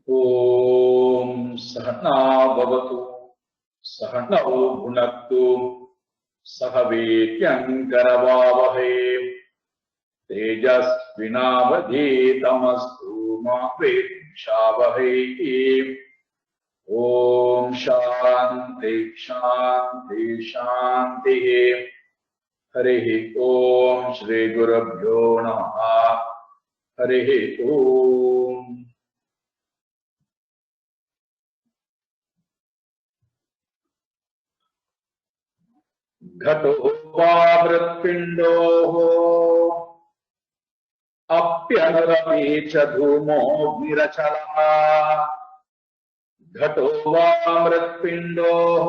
ओम सहना भवतु सहनौ भुनक्तु सह वीर्यङ्करवावहै तेजस्विनावधीतमस्तु मा विद्विषावहै। ओम शांति शांति शांति। हरिः ओम श्री गुरुभ्यो नमः। हरिः ओम। घटो वा मृत्पिण्डोः अप्यनुरपि च धूमोऽग्निरचलः। घटो वा मृत्पिण्डोः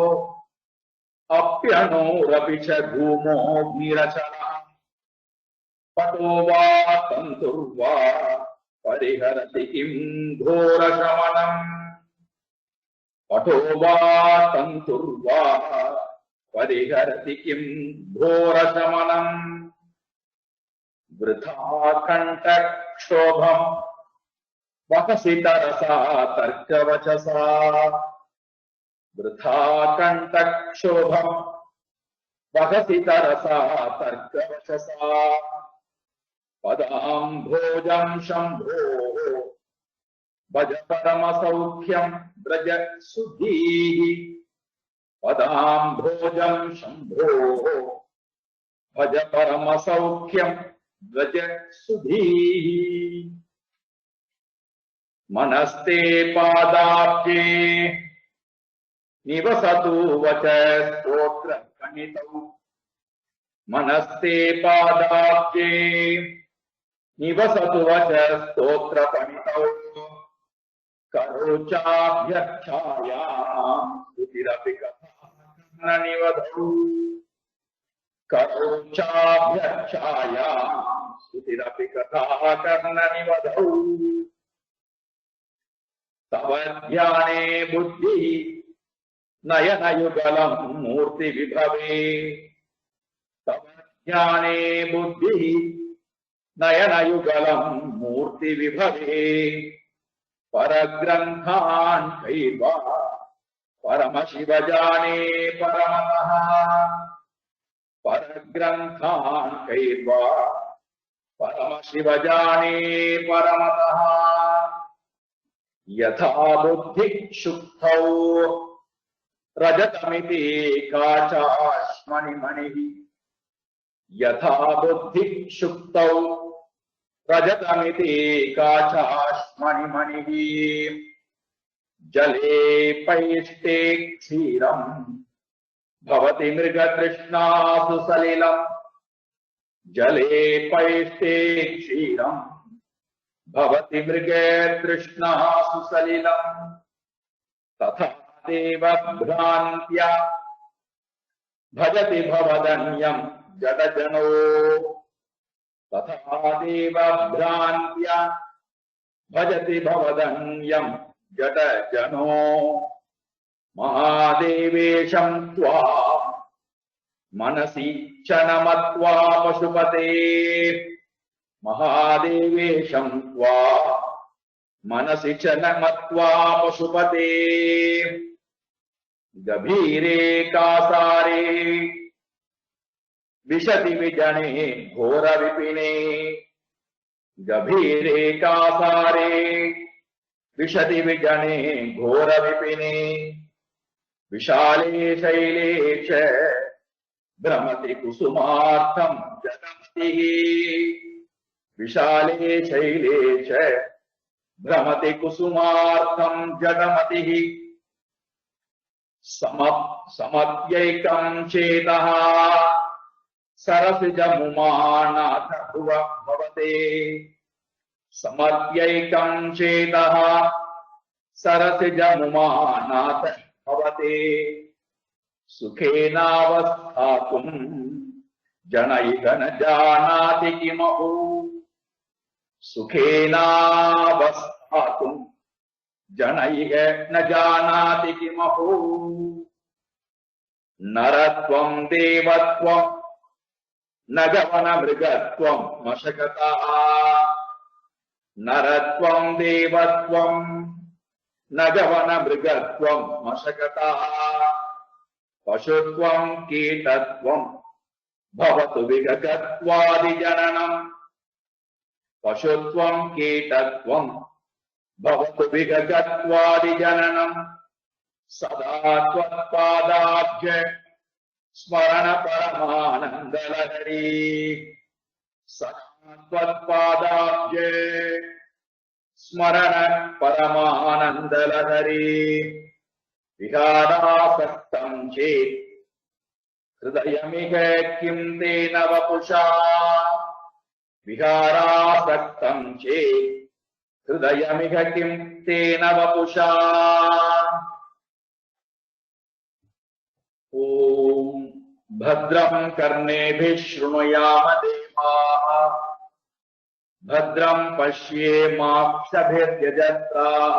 अप्यनुरपि च धूमोऽग्निरचलः। पटो वा तन्तुर्वा परिहरति किं घोरशमनम्। पटो वा तन्तुर्वा परिहरति किं घोरशमनम्। वृथा कण्ठक्षोभम् वहसि तरसा तर्कवचसा। वृथा कण्ठक्षोभम् वहसि तरसा तर्कवचसा। पदाम्भोजं शम्भोः भज परमसौख्यं व्रज सुधीः। पदाम्भोजं शम्भोः भज परमसौख्यं व्रज सुधीः। मनस्ते पादाब्जे निवसतु वच स्तोत्र कणितौ। मनस्ते पादाब्जे निवसतु वच स्तोत्र कणितौ। करोचाभ्यर्थायां स्तुतिरपि कथा निवधौ। करोचाभ्यर्थायां स्तुतिरपि कथा कर्णनिवधौ। तव ध्याने बुद्धि नयनयुगलं मूर्ति विभवे। तव ध्याने बुद्धि नयनयुगलं मूर्ति विभवे। परग्रन्थान् कैर्वा परमशिव जाने परमतः। परग्रन्थान् कैर्वा परमशिव जाने परमतः। यथा बुद्धिक्षुब्धौ रजतमिति काचाश्मनिमणिः। यथा बुद्धिक्षुब्धौ रजतमिति काचाश्मनिमणिः। जले पैष्टे क्षीरं भवति मृगतृष्णासु सलिलम्। जले पैष्टे क्षीरं भवति मृगतृष्णासु सलिलम्। तथा देवभ्रान्त्या भजति भवदन्यं जडजनो। तथा देवभ्रान्त्या भजति भवदन्यं जडजनो। महादेवेशं त्वा मनसि च नमत्वा पशुपते। महादेवेशं त्वा मनसि च नमत्वा पशुपते। गभीरे कासारे विशति विजने घोर विपिने। गभीरे कासारे विशति विजने घोर विपिने। विशाले शैले च भ्रमति कुसुमार्थं जडमतिः। विशाले शैले च भ्रमति कुसुमार्थं जडमतिः। समप्यैकं चेतः सरसिजमुमानाथ भुव भवते। समप्यैकं चेतः सरसिजमुमानाथ भवते। सुखेनावस्थातुं जनैः न जानाति किमहु। सुखेनावस्थातुं जनैः न जानाति किमहु। नरत्वं देवत्वं न गवनमृगत्वं मशकतः। नरत्वं देवत्वं நகவன மிருகத்வம் மசகதா பசுத்வம் கீட்டத்வம் பவது விககத்வாதி ஜனனம் பசுத்வம் கீட்டத்வம் பவது விககத்வாதி ஜனனம் சதா த்வத்பாதாப்ஜ ஸ்மரண பரமானந்தலஹரி சதா த்வத்பாதாப்ஜ ஸ்மரண பரமானந்தலஹரி விகாராசக்தம் சேத் ஹிருதயமிக கிம் தேன வபுஷா விகாராசக்தம் சேத் ஹிருதயமிக கிம் தேன வபுஷா. ஓம் भद्रं कर्णेभिः शृणुयाम देवाः भद्रं पश्येमाक्षभिर्यजत्राः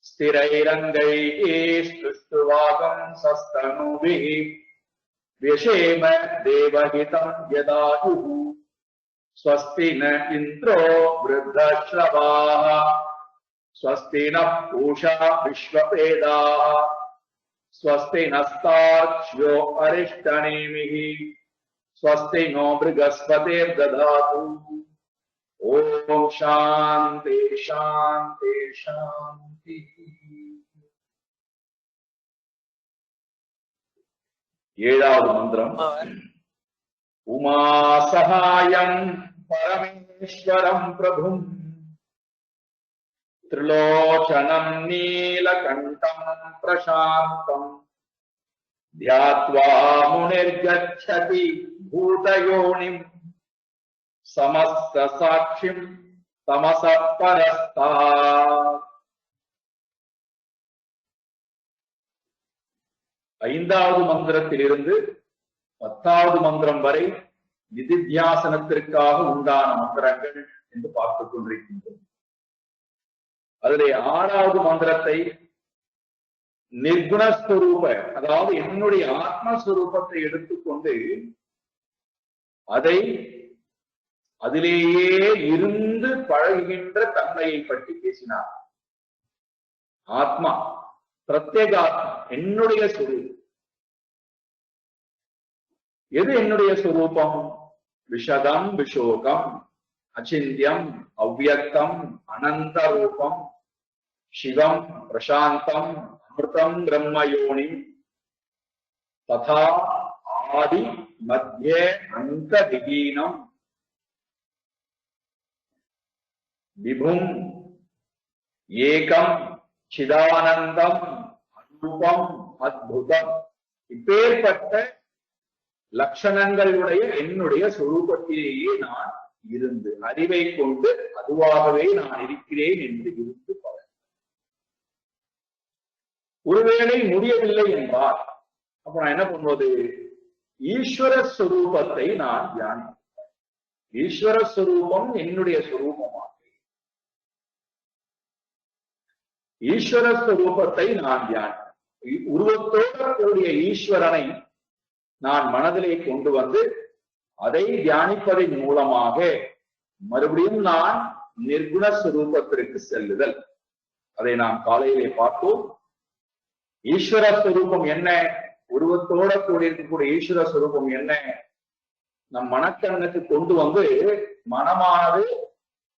स्थिरैरङ्गैः स्तुष्टुवागुंसस्तनूभिः व्यशेम देवहितं यदायुः स्वस्ति न इन्द्रो वृद्धश्रवाः स्वस्ति नः पूषा विश्ववेदाः स्वस्ति नस्तार्क्ष्यो अरिष्टनेमिः स्वस्ति नो बृहस्पतिर्दधातु. ओम शांति शांति शांति. ஏழாவது மந்திரம். உமா சகாயம் பரமேஸ்வரம் பிரபும் त्रिलोचनं नीलकण्ठं प्रशान्तं ध्यात्वा मुनिर्गच्छति भूतयोनिं समस्तसाक्षिं तमसः परस्तात्. ஐந்தாவது மந்திரத்திலிருந்து 10வது மந்திரம் வரை நிதித்தியாசனத்திற்காக உண்டான மந்திரங்கள் என்று பார்த்துக் கொண்டிருக்கின்றோம். அதிலே 6வது மந்திரத்தை நிர்குணஸ்வரூப, அதாவது என்னுடைய ஆத்மஸ்வரூபத்தை எடுத்துக்கொண்டு அதை அதிலேயே இருந்து பழகுகின்ற தன்மையை பற்றி பேசினார். ஆத்மா பிரத்யேகாத்மா என்னுடைய சுரூபம். எது என்னுடைய சுரூபம்? விஷதம் விஷோகம் அச்சிந்தியம் அவ்யக்தம் அனந்த ரூபம் சிவம் பிரசாந்தம் அமிர்தம் பிரம்மயோனி ததா ஆதி மத்தியே அந்த விகீனம் விபும் ஏகம் சிதானந்தம் அனுபம் அத்புதம். இப்பேற்பட்ட லட்சணங்களுடைய என்னுடைய சொரூபத்திலேயே நான் இருந்து அறிவை கொண்டு அதுவாகவே நான் இருக்கிறேன் என்று இருந்து பழ. ஒருவேளை முடியவில்லை என்றால் அப்ப நான் என்ன பண்ணுவது? ஈஸ்வர ஸ்வரூபத்தை நான் தியானிப்பேன். ஈஸ்வர ஸ்வரூபம் என்னுடைய ஸ்வரூபமாக ஈஸ்வர ஸ்வரூபத்தை நான் தியானிப்பேன். உருவத்தோடு கூடிய ஈஸ்வரனை நான் மனதிலே கொண்டு வந்து அதை தியானிப்பதன் மூலமாக மறுபடியும் நான் நிர்குண ஸ்வரூபத்திற்கு செல்லுதல். அதை நாம் காலையிலே பார்த்தோம். ஈஸ்வர ஸ்வரூபம் என்ன? உருவத்தோட கூடியிருக்கக்கூடிய ஈஸ்வர ஸ்வரூபம் என்ன? நம் மனக்கண்ணுக்கு கொண்டு வந்து மனமானது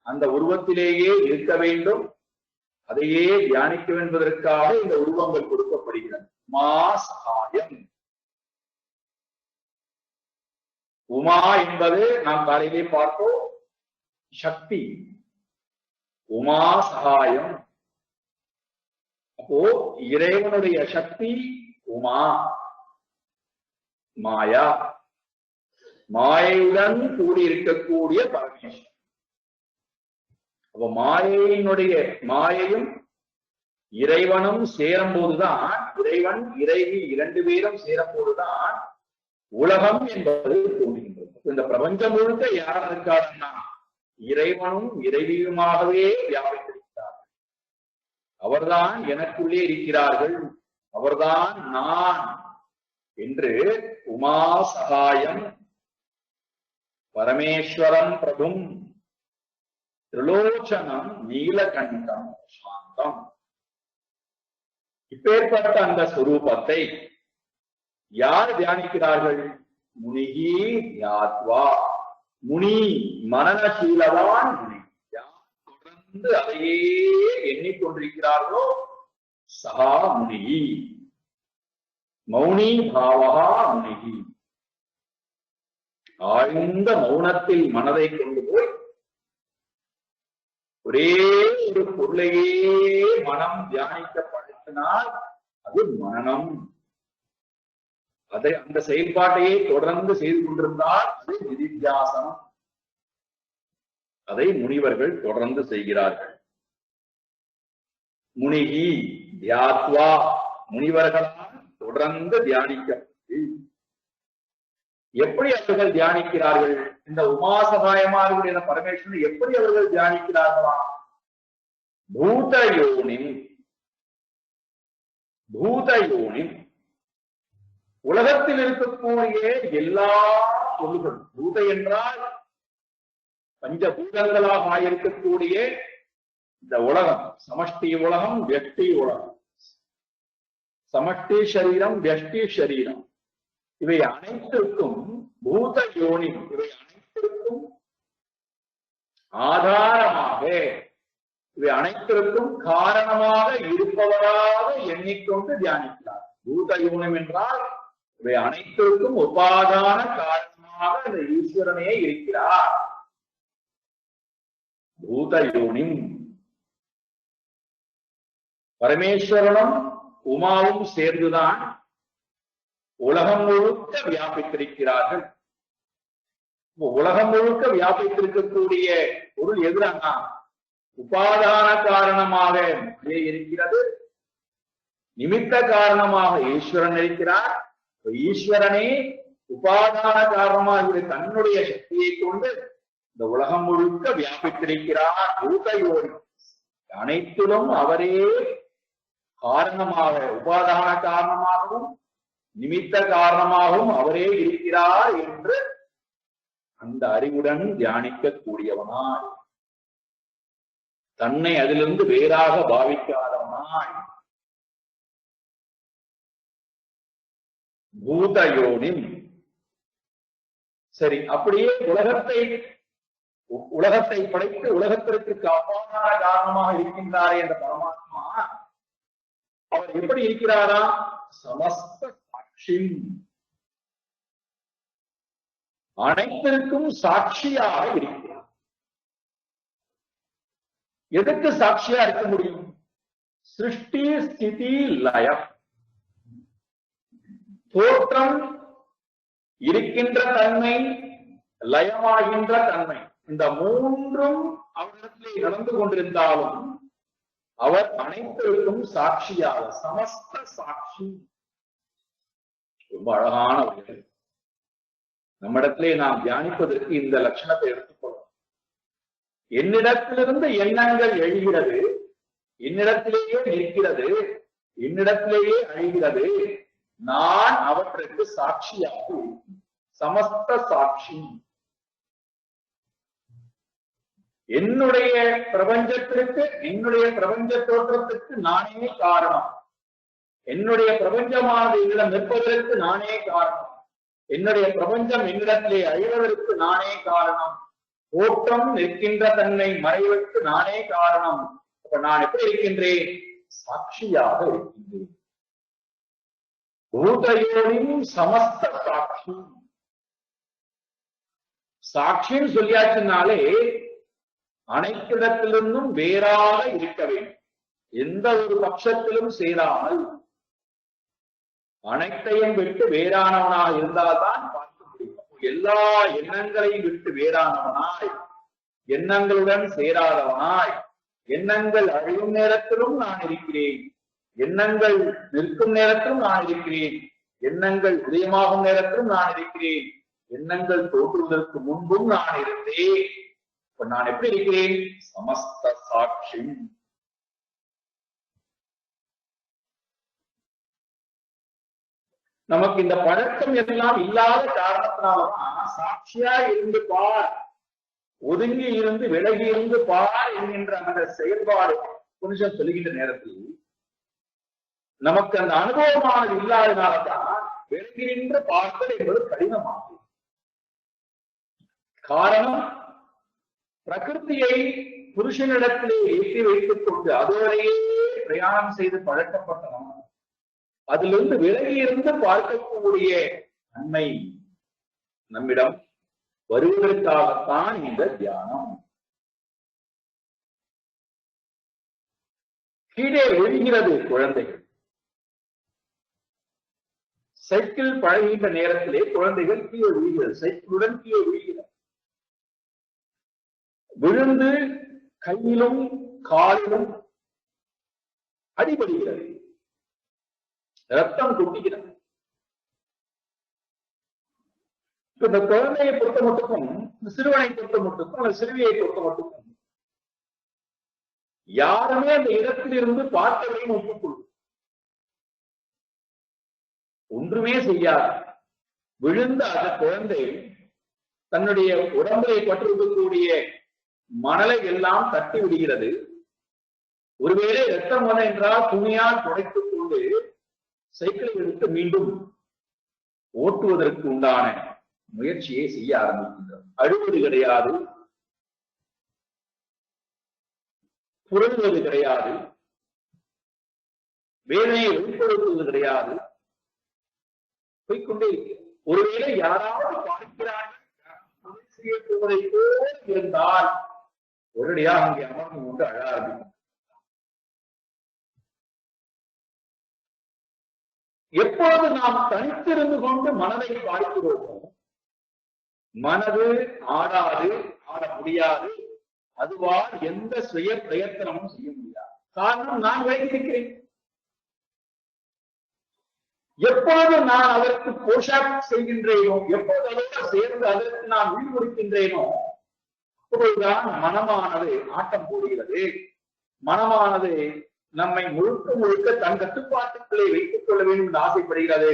அந்த உருவத்திலேயே இருக்க வேண்டும், அதையே தியானிக்க என்பதற்காக இந்த உருவங்கள் கொடுக்கப்படுகிறது. உமா சகாயம். உமா என்பது நாம் காலையிலே பார்த்தோம் சக்தி. உமா சகாயம். அப்போ இறைவனுடைய சக்தி உமா, மாயா, மாயையுடன் கூடியிருக்கக்கூடிய பரமேஸ்வரன். அப்போ மாயையும் இறைவனும் சேரும் போதுதான், இறைவன் இறைவி 2 பேரும் சேரும் போதுதான் உலகம் என்பது தோன்றுகின்றது. இந்த பிரபஞ்சம் முழுக்க யார் இருக்காருன்னா இறைவனும் இறைவியுமாகவே வியாபித்திருக்கிறார். அவர்தான் எனக்குள்ளே இருக்கிறார்கள், அவர்தான் நான் என்று உமா சகாயம் பரமேஸ்வரம் பிரபும் திரிலோச்சனம் நீலகண்டம் சாந்தம் இப்பேற்பட்ட அந்த ஸ்வரூபத்தை யார் தியானிக்கிறார்கள்? முனிகி தியாத்வா. முனி மனநசீலவான் முனி. யார் தொடர்ந்து அதையே எண்ணிக்கொண்டிருக்கிறார்களோ சகா முனிகி. மௌனி பாவகா முனிகி. ஆழ்ந்த மௌனத்தில் மனதை கொண்டு போய் ஒரே ஒரு பொருளையே மனம் தியானிக்கப்படுத்தினால் அது மனனம். அதை அந்த செயல்பாட்டையே தொடர்ந்து செய்து கொண்டிருந்தால் அது நிதித்தியாசனம். அதை முனிவர்கள் தொடர்ந்து செய்கிறார்கள். முனிகி தியாத்வா. முனிவர்களால் தொடர்ந்து தியானிக்கப்பட்டு எப்படி அவர்கள் தியானிக்கிறார்கள்? இந்த உமாசகாயமாக பரமேஸ்வரன் எப்படி அவர்கள் தியானிக்கிறார்களா? பூதயோனிம். பூதயோனிம் உலகத்தில் இருக்கக்கூடிய எல்லா பொருள்களும், பூத என்றால் பஞ்சபூதங்களாக ஆயிருக்கக்கூடிய இந்த உலகம், சமஷ்டி உலகம், வியஷ்டி உலகம், சமஷ்டி சரீரம், வியஷ்டி சரீரம், இவை அனைத்திற்கும் பூத யோனி, இவை அனைத்திற்கும் ஆதாரமாக, இவை அனைத்திற்கும் காரணமாக இருப்பவராக எண்ணிக்கொண்டு தியானிக்கிறார். பூத யோனம் என்றால் இவை அனைத்திற்கும் உபாதான காரணமாக இந்த ஈஸ்வரனே இருக்கிறார். பூத யோனிம். பரமேஸ்வரனும் உமாவும் சேர்ந்துதான் உலகம் முழுக்க வியாபித்திருக்கிறார்கள். உலகம் முழுக்க வியாபித்திருக்கக்கூடிய பொருள் எதிரானா உபாதான காரணமாக இருக்கிறது, நிமித்த காரணமாக ஈஸ்வரன் இருக்கிறார். ஈஸ்வரனே உபாதான காரணமாக தன்னுடைய சக்தியை கொண்டு இந்த உலகம் முழுக்க வியாபித்திருக்கிறார். பூதயோனி. அனைத்திலும் அவரே காரணமாக, உபாதான காரணமாகவும் நிமித்த காரணமாகவும் அவரே இருக்கிறார் என்று அந்த அறிவுடன் தியானிக்கக்கூடியவனாய், தன்னை அதிலிருந்து வேறாக பாவிக்காதவனாய் பூதயோனிம். சரி, அப்படியே உலகத்தை படைத்து உலகத்திற்கு அப்பாதான காரணமாக இருக்கின்றாரே என்ற பரமாத்மா அவர் எப்படி இருக்கிறாரா? சமஸ்த சாட்சி. அனைத்திற்கும் சாட்சியாக இருக்கிறார். எதுக்கு சாட்சியா இருக்க முடியும்? சிருஷ்டி, ஸ்திதி, லயம். தோற்றம், இருக்கின்ற தன்மை, லயமாகின்ற தன்மை, இந்த மூன்றும் அவரிடத்திலே நடந்து கொண்டிருந்தாலும் அவர் அனைத்திற்கும் சாட்சியாக, சமஸ்த சாட்சி. ரொம்ப அழகான ஒரு நம்மிடத்திலே நாம் தியானிப்பதற்கு இந்த லட்சணத்தை எடுத்துக்கொள்ளும். என்னிடத்திலிருந்து எண்ணங்கள் எழுகிறது, என்னிடத்திலேயே நிற்கிறது, என்னிடத்திலேயே அழிகிறது, நான் அவற்றுக்கு சாட்சியாக சமஸ்த சாட்சி. என்னுடைய பிரபஞ்சத்திற்கு, என்னுடைய பிரபஞ்ச தோற்றத்திற்கு நானே காரணம். என்னுடைய பிரபஞ்சமானது என்னிடம் நிற்பதற்கு நானே காரணம். என்னுடைய பிரபஞ்சம் என்னிடத்திலே அழிவதற்கு நானே காரணம். தோற்றம், நிற்கின்ற தன்மை, மறைவதற்கு நானே காரணம். அப்ப நான் எப்படி இருக்கின்றேன்? சாட்சியாக இருக்கின்றேன். பூதயோனியும் சமஸ்த சாட்சி. சாட்சின்னு சொல்லியாச்சுனாலே அனைத்திடத்திலிருந்தும் வேறாக இருக்க வேண்டும். எந்த ஒரு பட்சத்திலும் சேராமல் அனைத்தையும் விட்டு வேறானவனாக இருந்தால்தான் பார்க்க முடியும். எல்லா எண்ணங்களையும் விட்டு வேறானவனாய், எண்ணங்களுடன் சேராதவனாய், எண்ணங்கள் அழியும் நேரத்திலும் நான் இருக்கிறேன், எண்ணங்கள் நிற்கும் நேரத்திலும் நான் இருக்கிறேன், எண்ணங்கள் உதயமாகும் நேரத்திலும் நான் இருக்கிறேன், எண்ணங்கள் தோற்றுவதற்கு முன்பும் நான் இருந்தேன். இப்ப நான் எப்படி இருக்கிறேன்? சமஸ்த சாட்சி. நமக்கு இந்த பழக்கம் எல்லாம் இல்லாத காரணத்தினாலதான் சாட்சியா இருந்து பார், ஒதுங்கி இருந்து விலகி இருந்து பார் என்கின்ற அந்த செயல்பாடு கொஞ்சம் சொல்லுகின்ற நேரத்தில் நமக்கு அந்த அனுபவமானது இல்லாதனால்தான் விலகி நின்று பார்த்தல் என்பது கடினமாகும். காரணம், பிரகிருதியை புருஷனிடத்திலே ஏற்றி வைத்துக் கொண்டு அதோடையே பிரயாணம் செய்து பழக்கப்பட்டனம். அதிலிருந்து விலகி இருந்து பார்க்கக்கூடிய நன்மை நம்மிடம் வருவதற்காகத்தான் இந்த தியானம். கீழே விழுகிறது குழந்தைகள். சைக்கிள் பழகின்ற நேரத்திலே குழந்தைகள் கீழே விழுகிறது, சைக்கிளுடன் கீழே விழுகிறது. விழுந்து கையிலும் காலிலும் அடிபடுகிறது, ரத்தம் கொட்டுகிறது. இந்த குழந்தையை பொறுத்த மட்டுக்கும், இந்த சிறுவனை பொறுத்த மட்டுக்கும், அந்த சிறுவியை பொறுத்த மட்டுக்கும் யாருமே அந்த இடத்திலிருந்து பார்த்ததையும் ஒப்புக்கொள்ளும். ஒன்றுமே செய்யாது. விழுந்த அந்த குழந்தை தன்னுடைய உடம்பை பற்றிருக்கக்கூடிய மணலை எல்லாம் தட்டி விடுகிறது. ஒருவேளை ரத்தம் வந்த என்றால் துணியால் துடைத்துக் கொண்டு சைக்கிளை எடுத்து மீண்டும் ஓட்டுவதற்கு உண்டான முயற்சியை செய்ய ஆரம்பிக்கின்றது. அழுவது கிடையாது, புரள்வது கிடையாது, வேதனையை வெளிப்படுத்துவது கிடையாது, போய்கொண்டே இருக்கிறது. ஒருவேளை யாராவது பார்க்கிறார்கள் செய்ய போவதை போல இருந்தால் ஒரடியாக அங்கே அமர்ந்து கொண்டு அழ ஆரம்பிக்கும். எப்போது நாம் தனித்திருந்து கொண்டு மனதை பார்க்கிறோமோ, மனது ஆடாது, ஆட முடியாது, அதுவால் எந்த சுய பிரயத்தனமும் செய்ய முடியாது. காரணம், நான் வைத்திருக்கிறேன். எப்போது நான் அதற்கு போஷாக் செய்கின்றேனோ, எப்போது அதோடு சேர்ந்து அதற்கு நான் ஈடுபடுகின்றேனோ, அப்பொழுதுதான் மனமானது ஆட்டம் போடுகிறது. மனமானது நம்மை முழுக்க முழுக்க தன் கட்டுப்பாட்டுக்களை வைத்துக் கொள்ள வேண்டும் என்று ஆசைப்படுகிறது.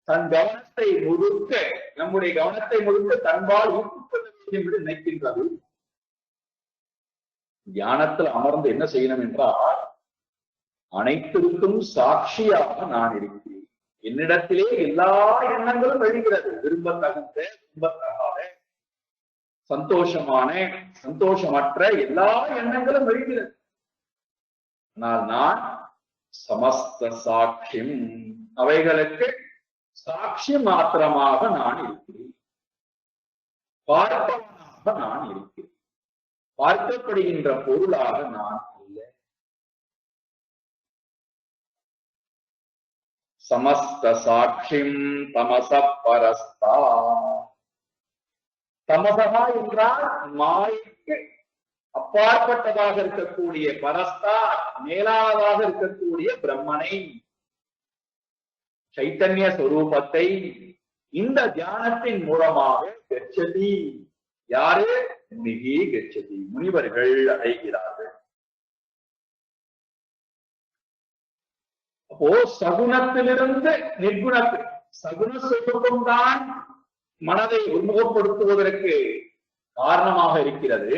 தன் கவனத்தை முழுக்க, நம்முடைய கவனத்தை முழுக்க தன்பால் ஊட்டிக் கொள்ள வேண்டும் என்று நினைக்கின்றது. தியானத்தில் அமர்ந்து என்ன செய்யணும் என்றால், அனைத்திற்கும் சாட்சியாக நான் இருக்கிறேன். என்னிடத்திலே எல்லா எண்ணங்களும் எழுகிறது. விரும்பத்தகுந்த, விரும்பத்தகாத, சந்தோஷமான, சந்தோஷமற்ற எல்லா எண்ணங்களும் எழுகிறது. ஆனால் நான் சமஸ்த சாட்சியம், அவைகளுக்கு சாட்சி மாத்திரமாக நான் இருக்கிறேன். பார்ப்பவனாக நான் இருக்கிறேன். பார்க்கப்படுகின்ற பொருளாக நான் இல்லை. சமஸ்த சாட்சியம் தமச பரஸ்தா. தமசகா என்றால் மாயைக்கு அப்பாற்பட்டதாக இருக்கக்கூடிய, பரஸ்தா மேலாதாக இருக்கக்கூடிய பிரம்மனை, சைத்தன்ய ஸ்வரூபத்தை இந்த தியானத்தின் மூலமாக கச்சதி. யாரு? முனிகி கச்சதி, முனிவர்கள் அடைகிறார்கள். அப்போ சகுனத்திலிருந்து நிர்குணத்தில், சகுன சுரூபம் தான் மனதை உன்முகப்படுத்துவதற்கு காரணமாக இருக்கிறது.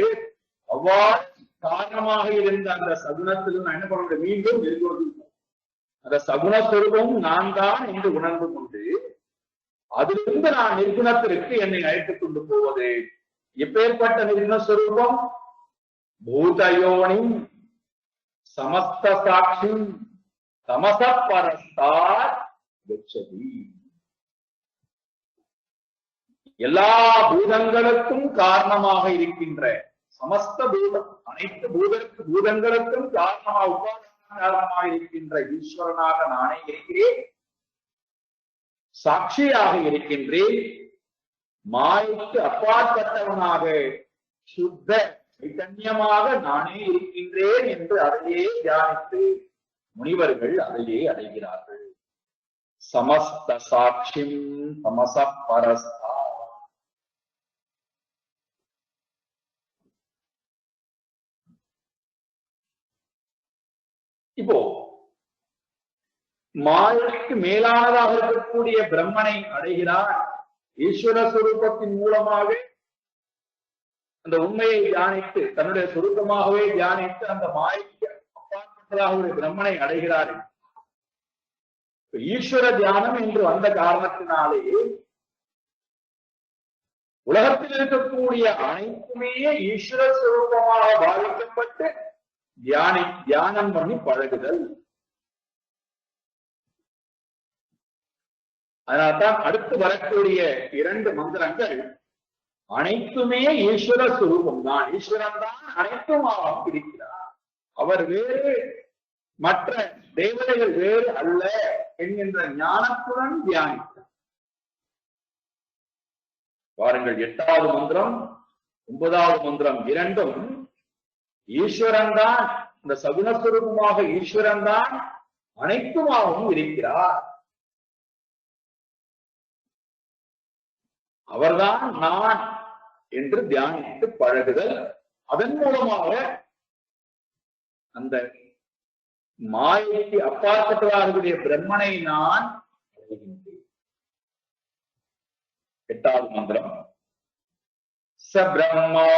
அவ்வாறு காரணமாக இருந்த அந்த சகுனத்திலும் என்ன பண்ண முடியும்? மீண்டும் நிர்குணம். அந்த சகுன சுரூபம் நான் தான் என்று உணர்ந்து கொண்டு அதிலிருந்து நான் நிர்குணத்திற்கு என்னை அழைத்துக் கொண்டு போவது. எப்பேற்பட்ட நிர்குண சுரூபம்? பூதயோனி சமஸ்த சாட்சி தமச பரஸ்தார் கச்சதி. எல்லா பூதங்களுக்கும் காரணமாக இருக்கின்ற சமஸ்த பூதம், அனைத்து பூதங்களுக்கும் காரணமாக இருக்கின்ற ஈஸ்வரனாக நானே இருக்கிறேன். சாட்சியாக இருக்கின்றேன். மாயைக்கு அப்பாற்பட்டவனாக சுத்த சைத்தன்யமாக நானே இருக்கின்றேன் என்று அதையே தியானித்து முனிவர்கள் அதையே அடைகிறார்கள். சமஸ்த சாட்சியம் தமச பரஸ்தா. இப்போ மாயைக்கு மேலானதாக இருக்கக்கூடிய பிரம்மனை அடைகிறார். ஈஸ்வர சுரூபத்தின் மூலமாக அந்த உண்மையை தியானித்து, தன்னுடைய சுரூபமாகவே தியானித்து அந்த மாயைக்கு அப்பாற்பட்டதாக ஒரு பிரம்மனை அடைகிறார்கள். ஈஸ்வர தியானம் என்று வந்த காரணத்தினாலே உலகத்தில் இருக்கக்கூடிய அனைத்துமே ஈஸ்வர சுரூபமாக பாதிக்கப்பட்டு தியானம் பண்ணி பழகுதல். அதனால்தான் அடுத்து வரக்கூடிய 2 மந்திரங்கள் அனைத்துமே ஈஸ்வர சுரூபம் தான், ஈஸ்வரன் தான் அனைத்துமாக இருக்கிறார், அவர் வேறு மற்ற தேவதைகள் வேறு அல்ல என்கின்ற ஞானத்துடன் தியானித்தார். பாருங்கள், 8வது மந்திரம் 9வது மந்திரம் இரண்டும் ஈஸ்வரன் தான், இந்த சகுணஸ்வரூபமாக ஈஸ்வரன் தான் அனைத்துமாகவும் இருக்கிறார், அவர்தான் நான் என்று தியானித்து பழகுதல். அதன் மூலமாக அந்த மாயைக்கு அப்பாற்பட்டவர்களுடைய பிரம்மனை நான் அடைகின்றேன். 8வது மந்திரம் ச பிரம்மா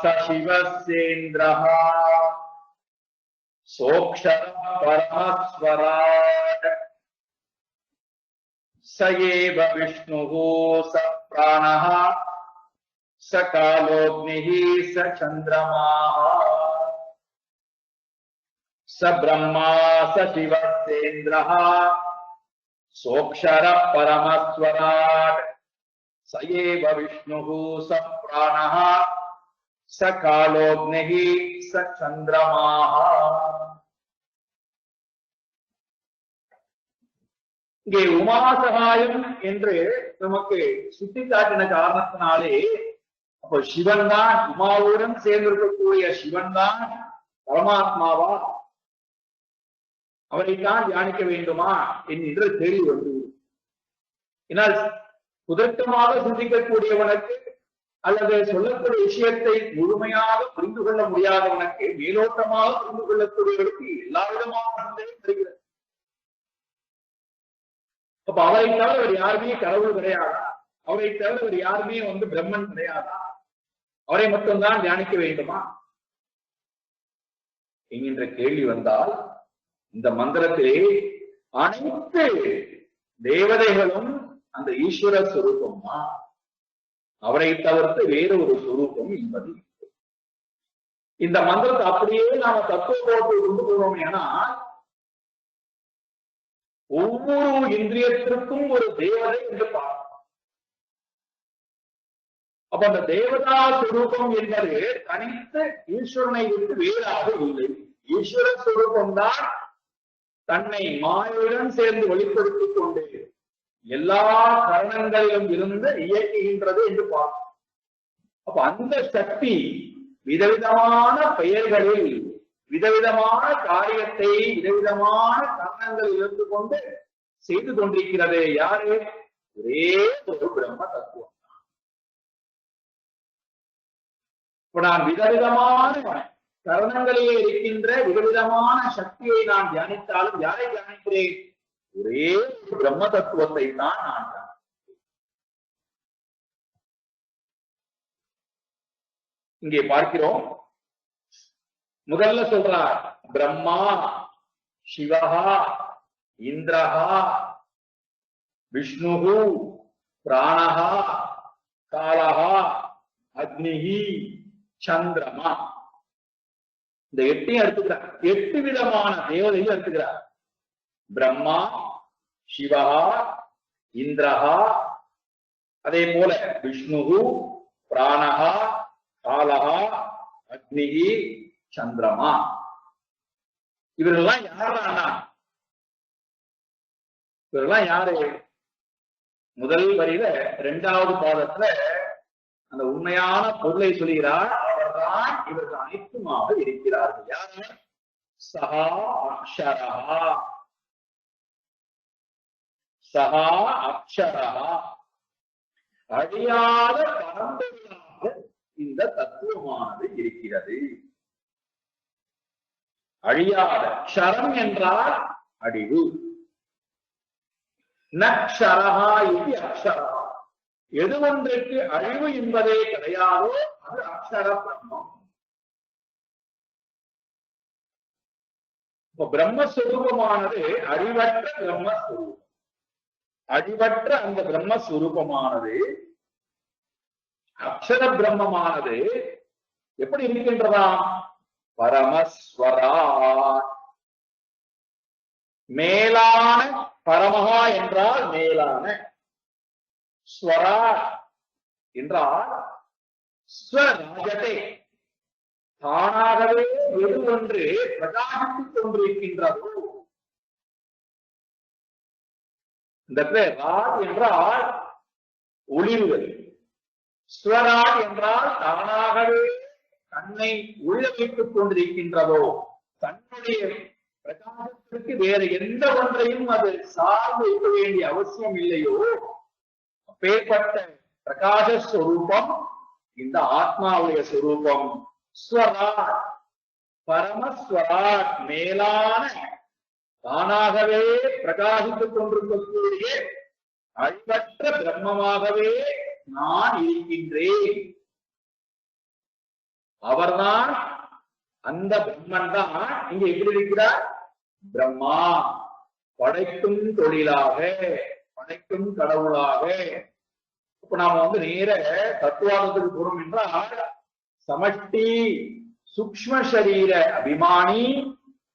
ச சிவசேந்திரஹ சோக்ஷர பரமஸ்வராட் स एव विष्णुः स प्राणः स कालोऽग्निः स चन्द्रमाः स ब्रह्मा स शिवसेन्द्रः सोऽक्षरः परमस्वराट् स एव विष्णुः स प्राणः स कालोऽग्निः स चन्द्रमाः. இங்கே உமாசகாயம் என்று நமக்கு சுட்டிக்காட்டின காரணத்தினாலே அப்போ சிவன் தான், உமாவுடன் சேர்ந்திருக்கக்கூடிய சிவன் தான் பரமாத்மாவா, அவரைத்தான் தியானிக்க வேண்டுமா என்கின்ற கேள்வி வந்து, ஏனால் புதட்டமாக சிந்திக்கக்கூடியவனுக்கு அல்லது சொல்லக்கூடிய விஷயத்தை முழுமையாக புரிந்து கொள்ள முடியாதவனுக்கு, மேலோட்டமாக புரிந்து கொள்ளக்கூடியவர்களுக்கு எல்லா விதமான சந்தேகம் வருகிறது. அப்ப அவரை தவிர அவர் யாருமே கடவுள் கிடையாதா, அவரை தவிர அவர் யாருமே பிரம்மன் கிடையாதா, அவரை மட்டும்தான் தியானிக்க வேண்டுமா என்கின்ற கேள்வி வந்தால், இந்த மந்திரத்திலே அனைத்து தேவதைகளும் அந்த ஈஸ்வர சுரூபம் தான், அவரை தவிர்த்து வேறு ஒரு சுரூபம் என்பது. இந்த மந்திரத்தை அப்படியே நாம தத்துவத்தை கொண்டு போனோம் ஏன்னா, ஒவ்வொரு இந்திரியத்திற்கும் ஒரு தேவதை என்று பார்க்கணும். அப்ப அந்த தேவதா சுரூபம் என்பது தனித்து ஈஸ்வரனை விட்டு வேறாக இல்லை. ஈஸ்வர சுரூபம் தான் தன்னை மாயுடன் சேர்ந்து வெளிப்படுத்திக் கொண்டு எல்லா கரணங்களிலும் இருந்து இயக்குகின்றது என்று பார்க்கணும். அப்ப அந்த சக்தி விதவிதமான பெயர்களில் விதவிதமான காரியத்தை விதவிதமான காரணங்களில் இருந்து கொண்டு செய்து கொண்டிருக்கிறது. யாரு? ஒரே ஒரு பிரம்ம தத்துவம். இப்ப நான் விதவிதமான கரணங்களிலே இருக்கின்ற விதவிதமான சக்தியை நான் தியானித்தாலும் யாரை தியானிக்கிறேன்? ஒரே பிரம்ம தத்துவத்தை தான் நான் தியானிக்கிறேன். இங்கே பார்க்கிறோம், முதல்ல சொல்றார் பிரம்மா, சிவஹா, இந்திரஹா, விஷ்ணுஹு, பிராணஹா, காலஹா, அக்னிஹி, சந்திரமா. இந்த 8 எடுத்துக்கிறார். 8 விதமான தேவதைகள் எடுத்துக்கிறார். பிரம்மா, சிவஹா, இந்திரஹா, அதே போல விஷ்ணுஹு, பிராணஹா, காலஹா, அக்னிஹி, சந்திரமா. இவர்கள்லாம் யாருன்னா, இவர்கள்லாம் யாரு? முதல் வரியில 2வது பாதத்துல அந்த உண்மையான பொருளை சொல்கிறார். அவர்தான் இவர்கள் அனைத்துமாக இருக்கிறார்கள். யாரு? சஹா அக்ஷரஹா, சஹா அக்ஷரஹா, அழியாத பரம்பொருளாக இந்த தத்துவமானது இருக்கிறது. அழியாத. க்ஷரம் என்றால் அழிவு. நக்ஷரஹா இது அக்ஷரஹா. எது ஒன்றுக்கு அழிவு என்பதே கிடையாதோ அது அக்ஷர பிரம்மம். இப்ப பிரம்மஸ்வரூபமானது அழிவற்ற பிரம்மஸ்வரூபம். அழிவற்ற அந்த பிரம்மஸ்வரூபமானது அக்ஷர பிரம்மமானது எப்படி இருக்கின்றதா? பரமஸ்வரா, மேலான. பரமஹா என்றால் மேலான, ஸ்வரா என்றால் ஸ்வராஜதே, தானாகவே எது ஒன்று பிரகாசித்துக் கொண்டிருக்கின்றதோ. இந்த ராஜ் என்றால் ஒளிர்வது, ஸ்வராஜ் என்றால் தானாகவே தன்னை உள்ள வைத்துக் கொண்டிருக்கின்றதோ. தன்னுடைய பிரகாசத்திற்கு வேறு எந்த ஒன்றையும் அது சார்ந்து இருக்க வேண்டிய அவசியம் இல்லையோ, அப்பேற்பட்ட பிரகாச ஸ்வரூபம் இந்த ஆத்மாவுடைய ஸ்வரூபம். ஸ்வராட், பரமஸ்வராட், மேலான, தானாகவே பிரகாசித்துக் கொண்டிருக்கக்கூடிய அழிவற்ற பிரம்மமாகவே நான் இருக்கின்றேன். அவர்தான், அந்த பிரம்மன் தான் இங்க எப்படி இருக்கிறார்? பிரம்மா, படைக்கும் தொழிலாக, படைக்கும் கடவுளாக. இப்ப நாம நேர தத்துவாதத்துக்கு போறோம் என்றால், சமஷ்டி சூக்ஷ்ம சரீர அபிமானி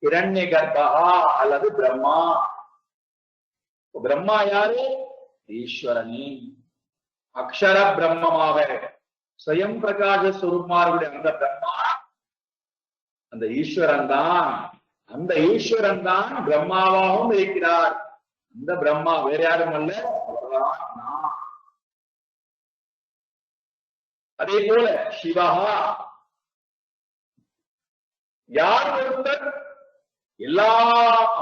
இரண்ய கர்ப்பா அல்லது பிரம்மா. பிரம்மா யாரு? ஈஸ்வரனே. அக்ஷர பிரம்மமாக ஸ்வயம் பிரகாச ஸ்வரூபமாருடைய அந்த பிரம்மா அந்த ஈஸ்வரன் தான். அந்த ஈஸ்வரன் தான் பிரம்மாவாகவும் இருக்கிறார். அந்த பிரம்மா வேற யாரும் அல்ல, அவர்தான் நான். அதே போல சிவஹா, யார் ஒருத்தர் எல்லா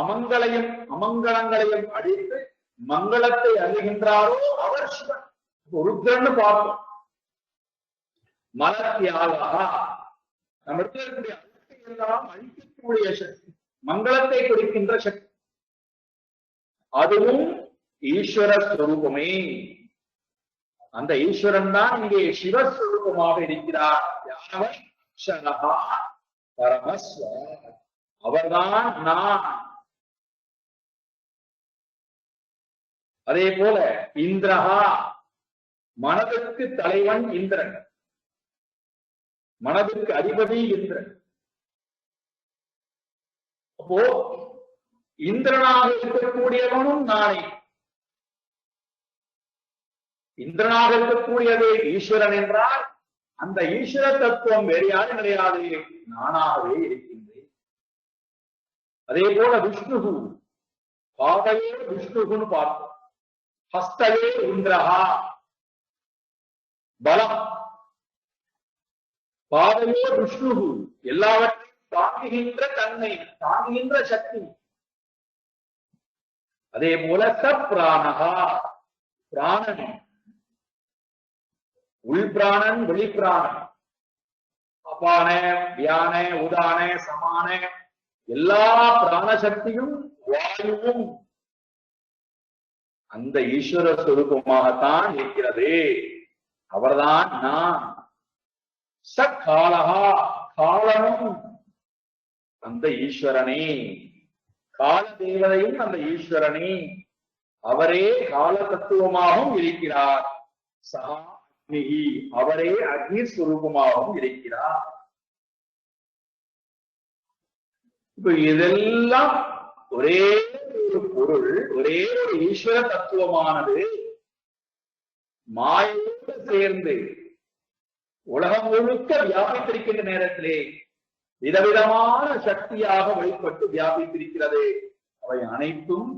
அமங்கலங்களையும் அழித்து மங்களத்தை அறிகின்றாரோ அவர் சிவன். ருத்ரன்னு பார்த்தோம். மலத்தியாகா, நம்ம இருக்கக்கூடிய அழுத்தை எல்லாம் அழிக்கக்கூடிய சக்தி, மங்களத்தை கொடுக்கின்ற சக்தி, அதுவும் ஈஸ்வர ஸ்வரூபமே. அந்த ஈஸ்வரன் தான் இங்கே சிவஸ்வரூபமாக இருக்கிறார். யானவர்? அக்ஷரஹா பரமஸ்வர, அவர்தான் நான். அதே போல இந்திரஹா, மனதுக்கு தலைவன் இந்திரன், மனதுக்கு அதிபதி இந்திரன். அப்போ இந்திரனாக இருக்கக்கூடியவனும் நானே. இந்திரனாக இருக்கக்கூடியதே ஈஸ்வரன் என்றால் அந்த ஈஸ்வர தத்துவம் வேறு யாரும் கிடையாது, நானாகவே இருக்கின்றேன். அதே போல விஷ்ணுகு, பாதையே விஷ்ணுகுன்னு பார்த்தோம். ஹஸ்தவே இந்திரஹா, பலம். பாதையே விஷ்ணுகு, எல்லாவற்றையும் தாங்குகின்ற தன்மை, தாங்குகின்ற சக்தி. அதே போல சப்ராணகா, பிராணன், உள்பிராணன் வெளிப்பிராணன், அபான வியான உதான சமான எல்லா பிராணசக்தியும் வாயுவும் அந்த ஈஸ்வர ஸ்வரூபமாகத்தான் இருக்கிறது. அவர்தான் நான். சக்காலகா, காலனும் அந்த ஈஸ்வரனே. கால தேவதையும் அந்த ஈஸ்வரனே. அவரே கால தத்துவமாகவும் இருக்கிறார். சகா அக்னிஹி, அவரே அக்னி ஸ்வரூபமாகவும் இருக்கிறார். இப்ப இதெல்லாம் ஒரே ஒரு பொருள், ஒரே ஒரு ஈஸ்வர தத்துவமானது மாயோடு சேர்ந்து உலகம் முழுக்க வியாபித்திருக்கின்ற நேரத்திலே விதவிதமான சக்தியாக வெளிப்பட்டு வியாபித்திருக்கிறது. அவை அனைத்தும்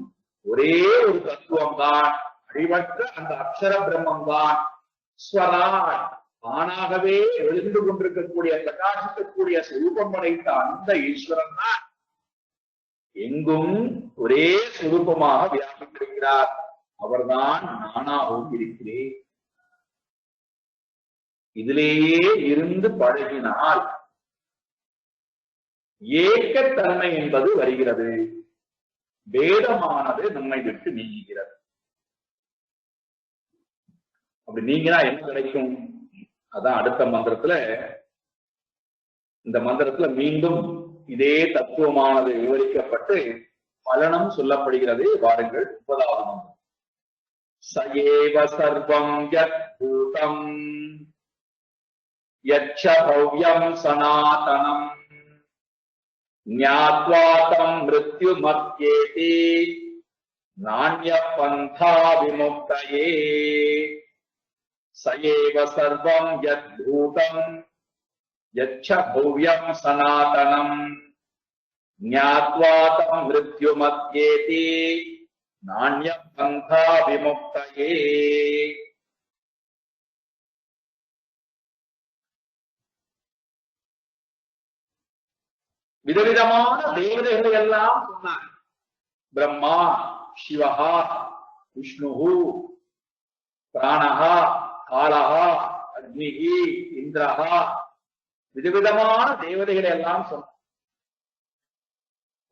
ஒரே ஒரு தத்துவம் தான், அழிவற்ற அந்த அக்ஷர பிரம்மம் தான். ஸ்வராட், தானாகவே எழுந்து கொண்டிருக்கக்கூடிய பிரகாசிக்கக்கூடிய சுரூபம் படைத்த அந்த ஈஸ்வரன் தான் எங்கும் ஒரே சுரூபமாக வியாபித்திருக்கிறார். அவர்தான் நானாகவும் இருக்கிறேன். இதிலேயே இருந்து பழகினால் ஏக்கத்தன்மை என்பது வருகிறது. வேதமானது நம்மை விட்டு நீங்குகிறது. அப்படி நீங்கினா என்ன கிடைக்கும்? அதான் அடுத்த மந்திரத்துல, இந்த மந்திரத்துல மீண்டும் இதே தத்துவமானது விவரிக்கப்பட்டு பலனும் சொல்லப்படுகிறது. வாருங்கள் 30வது மந்திரம். சயேவ சர்வம் யத் பூதம் யச்ச பவ்யம் சனாதனம் ஞாத்வா தம் மிருத்யுமத்யேதி நான்ய பந்தா விமுக்தயே. சயேவ சர்வம் யத் பூதம் யச்ச பவ்யம் சனாதனம் ஞாத்வா தம் மிருத்யுமத்யேதி நான்ய பந்தா விமுக்தயே. விதவிதமான தேவதைகளை எல்லாம் சொன்னார். பிரம்மா, சிவஹா, விஷ்ணுஹு, பிராணஹா, காலஹா, அக்னிஹி, இந்திரஹா, விதவிதமான தேவதைகளை எல்லாம் சொன்னார்.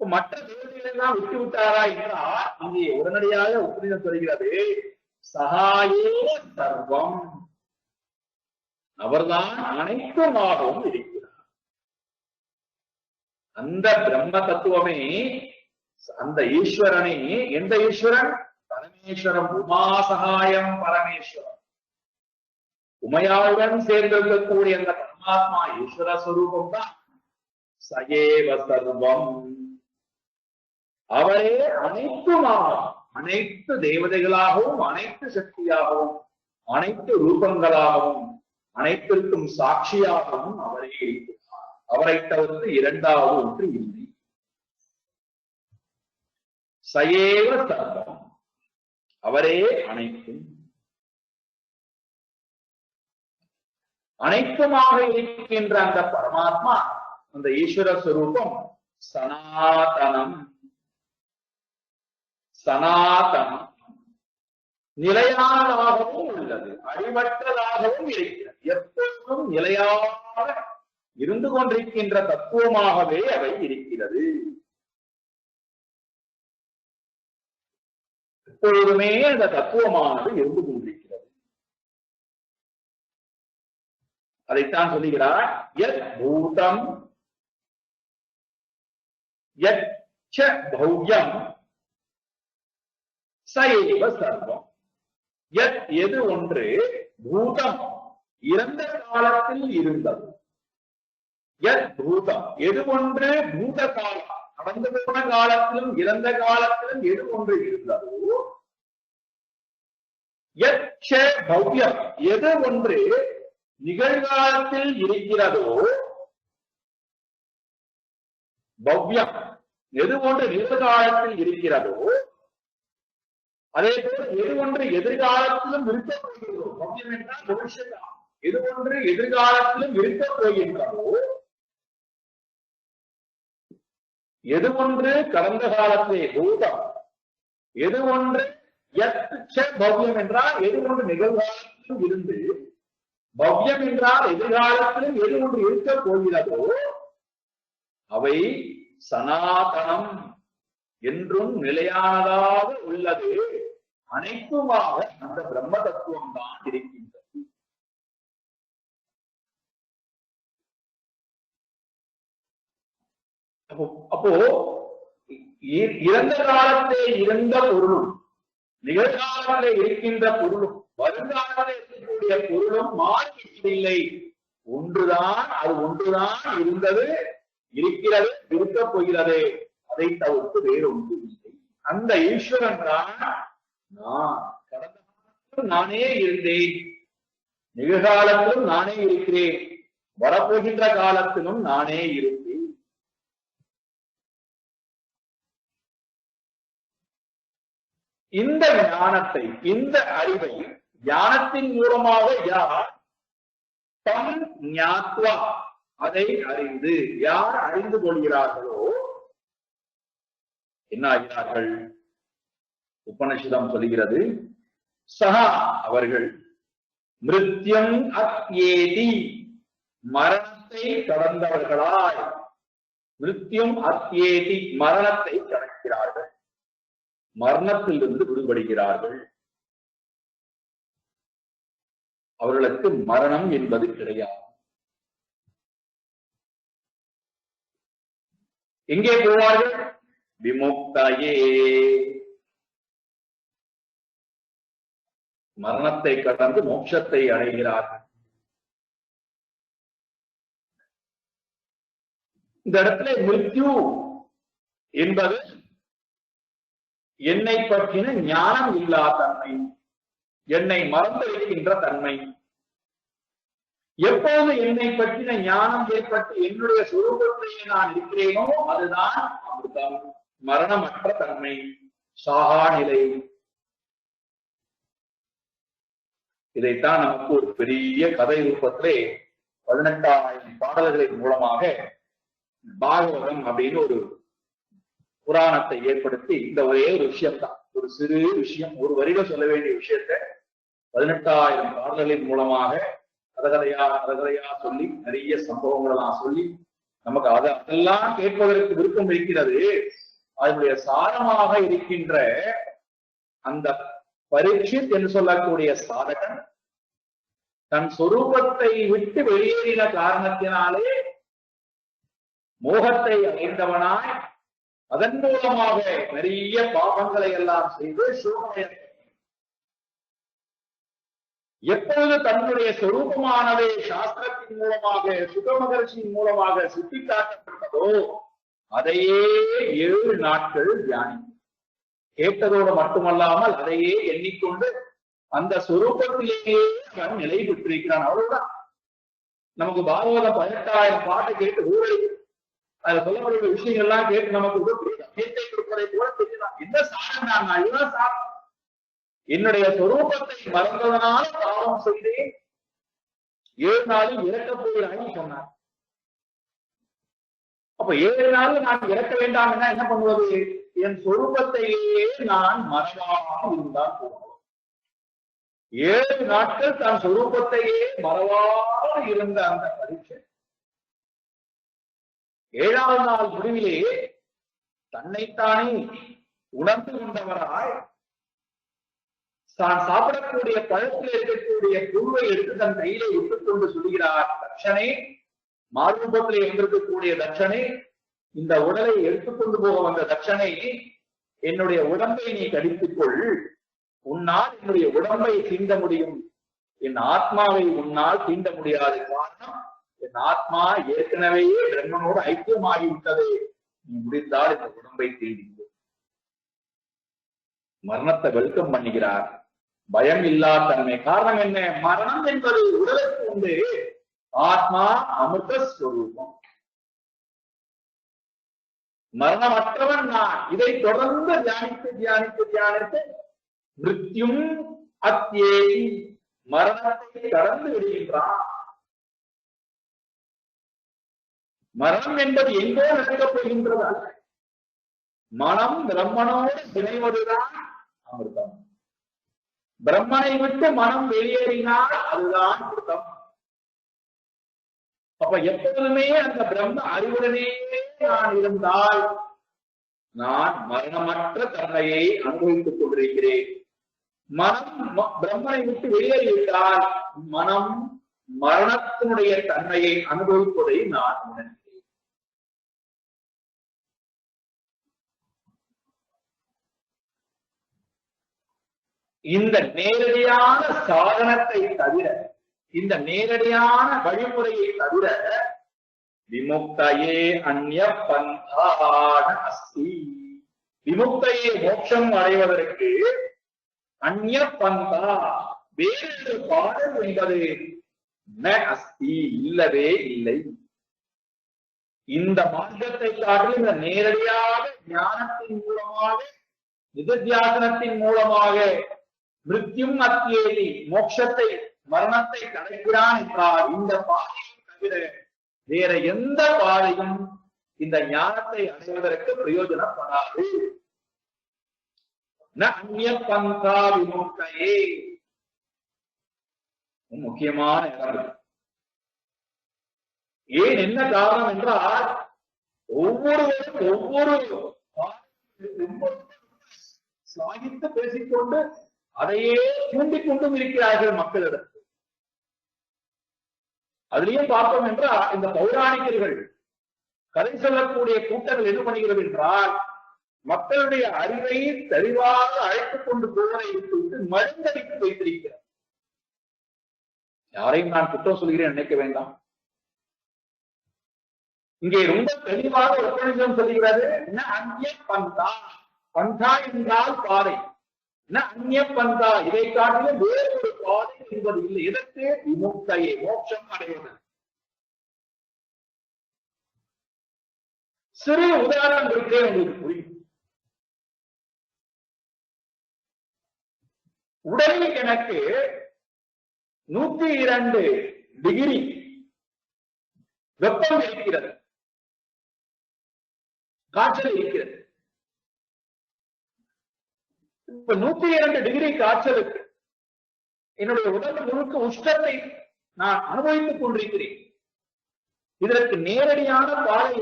மற்ற தேவதைகள் எல்லாம் விட்டு விட்டாரா என்றால் இங்கே உடனடியாக உபநிஷம் சொல்கிறது, சகாயே சர்வம், அவர்தான் அனைத்துமாகவும் இருக்கிறார். அந்த பிரம்ம தத்துவமே, அந்த ஈஸ்வரனே, எந்த ஈஸ்வரன்? பரமேஸ்வரம். உமா சகாயம் பரமேஸ்வரம், உமையாவுடன் சேர்ந்திருக்கக்கூடிய அந்த பரமாத்மா ஈஸ்வர ஸ்வரூபம் தான் சயேவ சர்வம். அவரே அனைத்துமாகும், அனைத்து தேவதைகளாகவும் அனைத்து சக்தியாகவும் அனைத்து ரூபங்களாகவும் அனைத்திற்கும் சாட்சியாகவும் அவரே இருக்கிறார். அவரை தவிர்த்து இரண்டாவது ஒன்று இல்லை. சயேவ சர்வம், அவரே அனைத்தும். அனைத்துமாக இருக்கின்ற அந்த பரமாத்மா, அந்த ஈஸ்வர ஸ்வரூபம் சனாதனம். சனாதனம் நிலையானதாகவும் உள்ளது, அழிவற்றதாகவும் இருக்கிறது. எப்பொழுதும் நிலையாக இருந்து கொண்டிருக்கின்ற தத்துவமாகவே அவை இருக்கிறது. எப்பொழுதுமே அந்த தத்துவமானது இருந்து கொண்டிருக்கிறது. அதைத்தான் சொல்லுகிறார், யத் பூதம் யச்ச பவ்யம் சயேவ சர்வம். யத் எது ஒன்று, பூதம் இறந்த காலத்தில் இருந்தது. யத் பூதம் எது ஒன்று, பூத காலம் கடந்து போன காலத்திலும் இறந்த காலத்திலும் எது ஒன்று இருந்ததோ. யச்ச பவ்யம் எது ஒன்று நிகழ்காலத்தில் இருக்கிறதோ. பவ்யம் எது ஒன்று நிகழ்காலத்தில் இருக்கிறதோ, அதே போல் எது ஒன்று எதிர்காலத்திலும் இருக்கப் போகிறதோ. பவ்யம் என்றால் பவிஷ்யகாலம். எது ஒன்று எதிர்காலத்திலும் இருக்கப் போகின்றதோ, எது ஒன்று கடந்த காலத்திலே பூதம், எது ஒன்று யச்ச பவ்யம் என்றால் எது ஒன்று நிகழ்காலத்திலும் இருந்து, பவ்யம் என்றால் எதிர்காலத்திலும் எது ஒன்று இருக்கப் போகிறதோ, அவை சனாதனம் என்றும் நிலையானதாக உள்ளது. அனைத்துமாக அந்த பிரம்ம தத்துவம் தான் இருக்கின்றது. அப்போ இறந்த காலத்திலே இருந்த பொருளும் நிகழ்காலத்திலே இருக்கின்ற பொருளும் வருங்காலத்திலே இருக்கக்கூடிய பொருளும் மாறிவிடவில்லை. ஒன்றுதான், அது ஒன்றுதான் இருந்தது, இருக்கிறது, இருக்கப் போகிறது. அதை தவிர்த்து வேறொன்று இல்லை. அந்த ஈஸ்வரன் தான் நான். கடந்த காலத்திலும் நானே இருந்தேன், நிகழ்காலத்திலும் நானே இருக்கிறேன், வரப்போகின்ற காலத்திலும் நானே இருப்பேன். இந்த ஞானத்தை, இந்த அறிவை ஞானத்தின் மூலமாக யார் தம் ஞாத்வா, அதை அறிந்து யார் அறிந்து கொள்கிறார்களோ என்ன ஆகிறார்கள்? உபனிஷதம் சொல்கிறது, சஹா அவர்கள் மிருத்யம் அத்யேதி மரணத்தை கடந்தவர்களாய், மிருத்யும் அத்யேதி மரணத்தை கடக்கிறார்கள், மரணத்திலிருந்து விடுபடுகிறார்கள். அவர்களுக்கு மரணம் என்பது கிடையாது. எங்கே போவார்கள்? விமுக்தயே, மரணத்தை கடந்து மோட்சத்தை அடைகிறார்கள். இந்த இடத்துல மிருத்யு என்பது என்னை பற்றின ஞானம் இல்லா தன்மை, என்னை மறந்திருக்கின்ற தன்மை. எப்போது என்னை பற்றின ஞானம் ஏற்பட்டு என்னுடைய சுரூபத்திலேயே நான் இருக்கிறேனோ அதுதான் அமிர்தம், மரணமற்ற தன்மை, சாகா நிலை. இதைத்தான் நமக்கு ஒரு பெரிய கதை ரூபத்திலே 18,000 பாடல்களின் மூலமாக பாகவதம் அப்படின்னு ஒரு புராணத்தை ஏற்படுத்தி இந்த ஒரே ஒரு விஷயம்தான், ஒரு சிறு விஷயம், ஒரு வரியில சொல்ல வேண்டிய விஷயத்தை 18,000 பாடல்களின் மூலமாக கதகதையா சொல்லி நிறைய சம்பவங்களை நான் சொல்லி நமக்கு அதெல்லாம் கேட்பதற்கு விருப்பம் இருக்கிறது. அதனுடைய சாரமாக இருக்கின்ற அந்த பரீட்சித் என்று சொல்லக்கூடிய சாதகன் தன் சொரூபத்தை விட்டு வெளியேறின காரணத்தினாலே மோகத்தை அடைந்தவனாய் அதன் மூலமாக நிறைய பாவங்களை எல்லாம் செய்து சோகமடைய, எப்பொழுது தன்னுடைய சொரூபமானதை சாஸ்திரத்தின் மூலமாக சுக மகர்ஷியின் மூலமாக சுட்டிக்காட்டப்பட்டதோ அதையே 7 நாட்கள் தியானி கேட்டதோடு மட்டுமல்லாமல் அதையே எண்ணிக்கொண்டு அந்த சொரூபத்திலேயே அவன் நிலை பெற்றிருக்கிறான். அவ்வளவுதான். நமக்கு பாகவதம் 18,000 பாட்டை கேட்டு ஊழல் அதுல சொல்லக்கூடிய விஷயங்கள்லாம் கேட்டு நமக்கு கொடுப்பதை போல தெரியுதான். என்ன சாரம்? நான் இதுதான் சாரம். என்னுடைய சொரூபத்தை மறந்ததனால பாவம் செய்தேன், 7 நாளில் இறக்கப் போகிறான்னு சொன்னார். அப்ப 7 நாள் நான் இறக்க வேண்டாம் என்ன பண்ணுவது? என் சொரூபத்தையே நான் மறவாமல் இருந்தால் போகும். 7 நாட்கள் தான் சொரூபத்தையே மறவாமல் இருந்த அந்த பரீட்சை 7ஆவது நாள் முடிவிலே தன்னைத்தானே உணர்ந்து கொண்டவராய் தான் சாப்பிடக்கூடிய பழத்தில் இருக்கக்கூடிய புழுவை எடுத்து தன் கையிலே விட்டுக் கொண்டு சொல்கிறார், தட்சணே, மாரூபத்திலே இருந்திருக்கக்கூடிய தட்சணே, இந்த உடலை எடுத்துக்கொண்டு போக வந்த தட்சணை, என்னுடைய உடம்பை நீ கடித்துக் கொள், உன்னால் என்னுடைய உடம்பை தீண்ட முடியும், என் ஆத்மாவை உன்னால் தீண்ட முடியாது. காரணம், என் ஆத்மா ஏற்கனவே பிரம்மனோடு ஐக்கியமாகிவிட்டது, நீ முடிந்தால் இந்த உடம்பை தீண்டி. மரணத்தை வெல்கம் பண்ணுகிறார். பயம் இல்லாத தன்மை. காரணம் என்ன? மரணம் என்பது உடலுக்கு உண்டு, ஆத்மா அமிர்த ஸ்வரூபம், மரணமற்றவன் நான். இதை தொடர்ந்து தியானித்து தியானித்து தியானித்து மிருத்யும் அத்யேதி, மரணத்தை கடந்து விடுகின்றான். மரணம் என்பது எங்கோ நடக்கப் போகின்றது அல்ல, மனம் பிரம்மனோடு இணைவதுதான் அமிர்தம். பிரம்மனை விட்டு மனம் வெளியேறினால் அதுதான் அமிர்தம். அப்ப எப்போதுமே அந்த பிரம்ம அறிவுடனே நான் இருந்தால் நான் மரணமற்ற தன்மையை அனுபவித்துக் கொண்டிருக்கிறேன். மனம் பிரம்மனை விட்டு வெளியேறிவிட்டால் மனம் மரணத்தினுடைய தன்மையை அனுபவிப்பதை நான் உணர்கிறேன். இந்த நேரடியான சாதனத்தை தவிர, இந்த நேரடியான வழிமுறையை தவிர விமுக்தயே அந்நிய பந்தான அஸ்தி. விமுக்தையே மோட்சம் அடைவதற்கு அந்நிய பந்தா, வேறு பாடல் என்பது ந அஸ்தி, இல்லவே இல்லை. இந்த மார்க்கத்தை காட்டிலும் இந்த நேரடியாக ஞானத்தின் மூலமாக நிதித்தியாசனத்தின் மூலமாக மிருத்யும் அத்யேதி, மோட்சத்தை மரணத்தை கடக்கிறான் என்றால் இந்த பாதையை தவிர வேற எந்த பாதையும் இந்த ஞானத்தை அடைவதற்கு பிரயோஜனப்படாது. அந்நிய பந்தா விமுக்தையே. முக்கியமான இடம். ஏன், என்ன காரணம் என்றால் ஒவ்வொருவரும் ஒவ்வொரு சாகித்து பேசிக்கொண்டு அதையே தூண்டிக் கொண்டும் இருக்கிறார்கள் மக்களிடம். அதுலயும் பார்த்தோம் என்றால் இந்த பௌராணிகர்கள் கதை சொல்லக்கூடிய கூட்டங்கள் என்ன பண்ணுகிறது என்றால் மக்களுடைய அறிவை தெளிவாக அழைத்துக் கொண்டு போவதை விட்டு மருந்தடித்து வைத்திருக்கிறார். யாரையும் நான் குற்றம் சொல்கிறேன் நினைக்க வேண்டாம். இங்கே ரொம்ப தெளிவாக ஒரு உபநிஷம் சொல்கிறது, அந்நிய பந்தா. பந்தா என்றால் பாதை. அந்நிய பந்தா, இதை காட்டிலும் வேறு ஒரு பாதை என்பது இல்லை. இதற்கு விமுக்தையை, மோட்சம் அடைவது. சிறு உதாரணம் இருக்கே உங்களுக்கு புரியும். உடலில் எனக்கு 102 டிகிரி வெப்பம் இருக்கிறது, காய்ச்சல் இருக்கிறது. இப்ப 102 டிகிரி காய்ச்சலுக்கு என்னுடைய உடல் முழுக்க உஷ்ணத்தை நான் அனுபவித்துக் கொண்டிருக்கிறேன். இதற்கு நேரடியான பாதை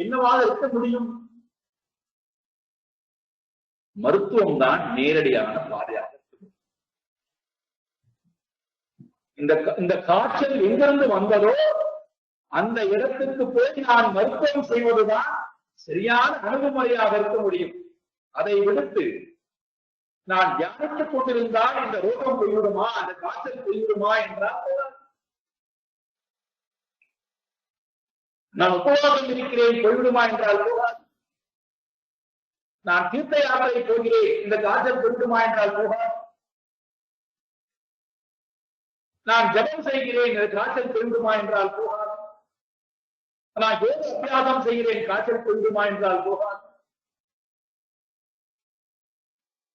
என்னவாக இருக்க முடியும்? மருத்துவம் தான் நேரடியான பாதையாக. இந்த காய்ச்சல் எங்கிருந்து வந்ததோ அந்த இடத்துக்கு போய் நான் மருத்துவம் செய்வதுதான் சரியான அணுகுமுறையாக இருக்க முடியும். அதை விடுத்து நான் தியானித்துக் கொண்டிருந்தால் இந்த ரோகம் போய்விடுமா, அந்த காய்ச்சல் போய்விடுமா என்றால், நான் உபவாசம் இருக்கிறேன் போய்விடுமா என்றால் போகாது. நான் தீர்த்த யாத்திரை போகிறேன், இந்த காய்ச்சல் போய்விடுமா என்றால் போகாது. நான் ஜபம் செய்கிறேன், இந்த காய்ச்சல் போய்விடுமா என்றால் போகாது. நான் யோக அபியாசம் செய்கிறேன், காய்ச்சல் போய்விடுமா என்றால் போகாது.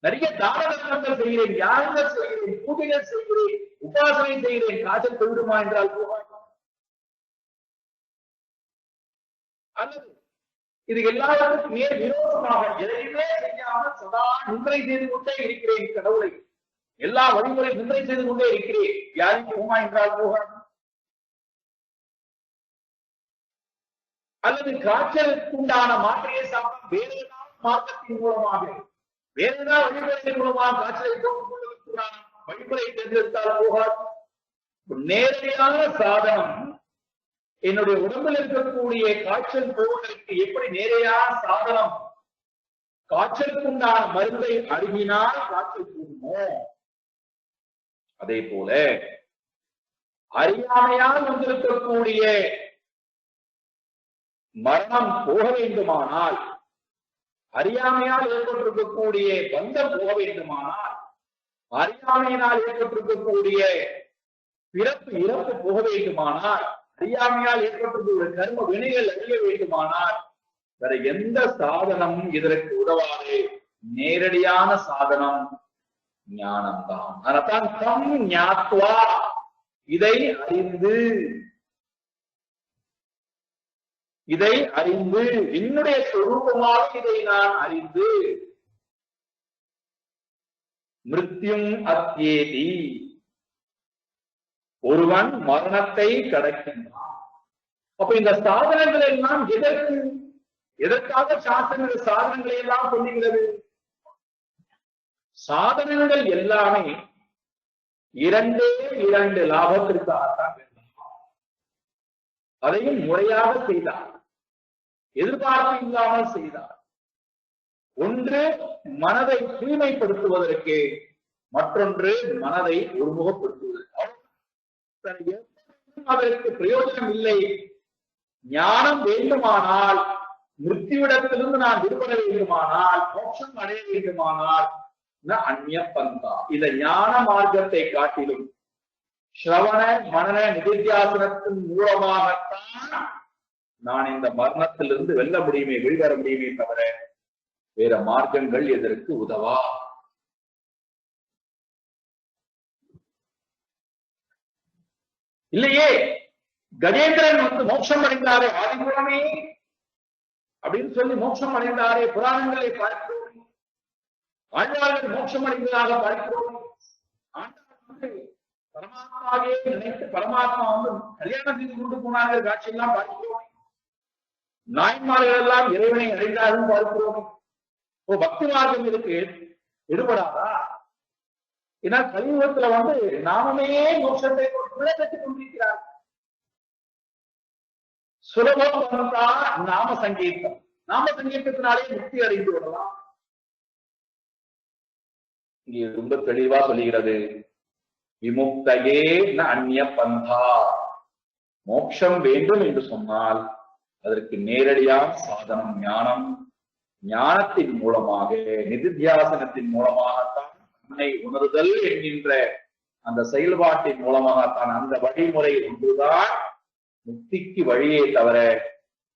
நிறைய தான தர்மங்கள் செய்கிறேன், யாகங்கள் செய்கிறேன், பூஜைகள் செய்கிறேன், உபாசனை செய்கிறேன், காய்ச்சல் போய்விடுமா என்றால் போகாது. அல்லது இது எல்லாருக்கும் நேர் விரோதமாக எதையுமே செய்யாமல் சதா நிந்தனை செய்து கொண்டே இருக்கிறேன் கடவுளை, எல்லா வழிமுறை நிந்தனை செய்து கொண்டே இருக்கிறேன், யாருக்கு போமா என்றால் போகாது. அல்லது காய்ச்சலுக்கு உண்டான மாற்றியை சாப்பிட வேறு ஏதாவது மார்க்கத்தின் மூலமாக, வேறு ஏதாவது வழிமுறையின் மூலமாக காய்ச்சலை போக்குவதற்குண்டான வழிமுறை தேர்ந்தெடுத்தால் போகாது. நேரடியான சாதனம் என்னுடைய உடம்பில் இருக்கக்கூடிய காய்ச்சல் போவதற்கு எப்படி நேரடியான சாதனம் காய்ச்சலுக்குண்டான மருந்தை அருகினால் காய்ச்சல் போகுமோ, அதே போல அறியாமையால் வந்திருக்கக்கூடிய மரணம் போக வேண்டுமானால், அறியாமையால் ஏற்பட்டிருக்கக்கூடிய பந்தம் போக வேண்டுமானால், அறியாமையினால் ஏற்பட்டிருக்கக்கூடிய பிறப்பு இறப்பு போக வேண்டுமானால், அறியாமையால் ஏற்பட்டிருக்கக்கூடிய கர்ம வினைகள் அழிய வேண்டுமானால் வேற எந்த சாதனமும் இதற்கு உதவாது. நேரடியான சாதனம் ஞானம்தான். அதனால்தான் தம் ஞாத்வா, இதை அறிந்து, இதை அறிந்து என்னுடைய சொரூபமாக இதை நான் அறிந்து மிருத்யும் அத்யேதி, ஒருவன் மரணத்தை கடக்கின்றான். அப்ப இந்த சாதனங்கள் எல்லாம் எதற்காக சாஸ்திரங்கள் சாதனங்களை எல்லாம் சொல்லுகிறது? சாதனங்கள் எல்லாமே இரண்டு லாபத்திற்காகத்தான். அதையும் முறையாக செய்தார், எதிர்பார்ப்பு இல்லாமல் செய்தார். ஒன்று மனதை தூய்மைப்படுத்துவதற்கு, மற்றொன்று மனதை ஒருமுகப்படுத்துவதற்கு. அதற்கு பிரயோஜனம் இல்லை. ஞானம் வேண்டுமானால், மிருத்யுவிடத்திலிருந்து நான் விடுபட வேண்டுமானால், மோட்சம் அடைய வேண்டுமானால் அந்நிய பந்தா, இந்த ஞான மார்க்கத்தை காட்டிலும் ஸ்ரவண மனன நிதித்தியாசனத்தின் மூலமாகத்தான் நான் இந்த மரணத்திலிருந்து வெல்ல முடியுமே, வெளிவர முடியுமே தவிர வேற மார்க்கங்கள் எதற்கு உதவா. இல்லையே, கஜேந்திரன் மோட்சம் அடைந்தாரே ஆதிமூலமே அப்படின்னு சொல்லி மோட்சம் அடைந்தாரே, புராணங்களை பார்க்கிறோம். ஆழ்வார்கள் மோட்சம் அடைந்ததாக பார்க்கிறோம். பரமாத்மாவே நினைத்து பரமாத்மா கல்யாணம் செய்து கொண்டு போனார்கள், காட்சியெல்லாம் பார்க்கிறோம். நாய்மார்கள் எல்லாம் இறைவனை அடைந்தாலும் பார்க்கிறோம். பக்தி மார்க்கம் இதுக்கு ஈடுபடாதா? ஏன்னா கலியுகத்துல நாமே மோட்சத்தை பெற்றுக் கொண்டிருக்கிறார். சுலபம் வந்தா நாம சங்கீதம். நாம சங்கீதத்தினாலே முக்தி அடைந்து விடலாம். இங்கே ரொம்ப தெளிவா சொல்லுகிறது, விமுக்தயே ந அந்நிய பந்தா. மோட்சம் வேண்டும் என்று சொன்னால் அதற்கு நேரடியான சாதனம் ஞானம். ஞானத்தின் மூலமாக, நிதித்தியாசனத்தின் மூலமாகத்தான் தன்னை உணர்தல் என்கின்ற அந்த செயல்பாட்டின் மூலமாகத்தான், அந்த வழிமுறை ஒன்றுதான் முக்திக்கு வழியே தவிர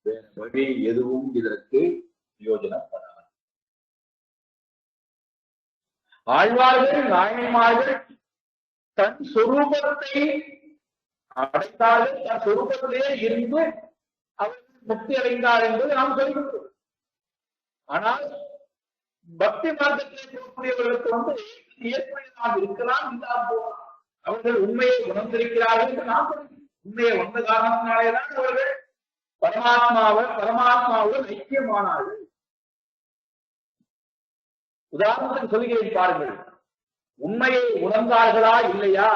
வேற வழி எதுவும் இதற்கு பிரயோஜனப்படாது. ஆழ்வார்கள் நாயன்மார்கள் தன் சொரூபத்தை அடைத்தார்கள், தன் சொரூபத்திலே இருந்து அவர்கள் முக்தி அடைந்தார் என்பது நாம் சொல்கிறோம். ஆனால் பக்தி மார்க்கத்திலே போகக்கூடியவர்களுக்கு ஏற்புடையதாக இருக்கலாம், இல்லாமல் போகலாம். அவர்கள் உண்மையை உணர்ந்திருக்கிறார்கள் என்று நாம் சொல்கிறோம். உண்மையை வந்த காரணத்தினாலேதான் அவர்கள் பரமாத்மாவுடன் ஐக்கியமானார்கள். உதாரணத்துக்கு சொல்கிறேன் பாருங்கள். உண்மையை உணர்ந்தார்களா இல்லையா,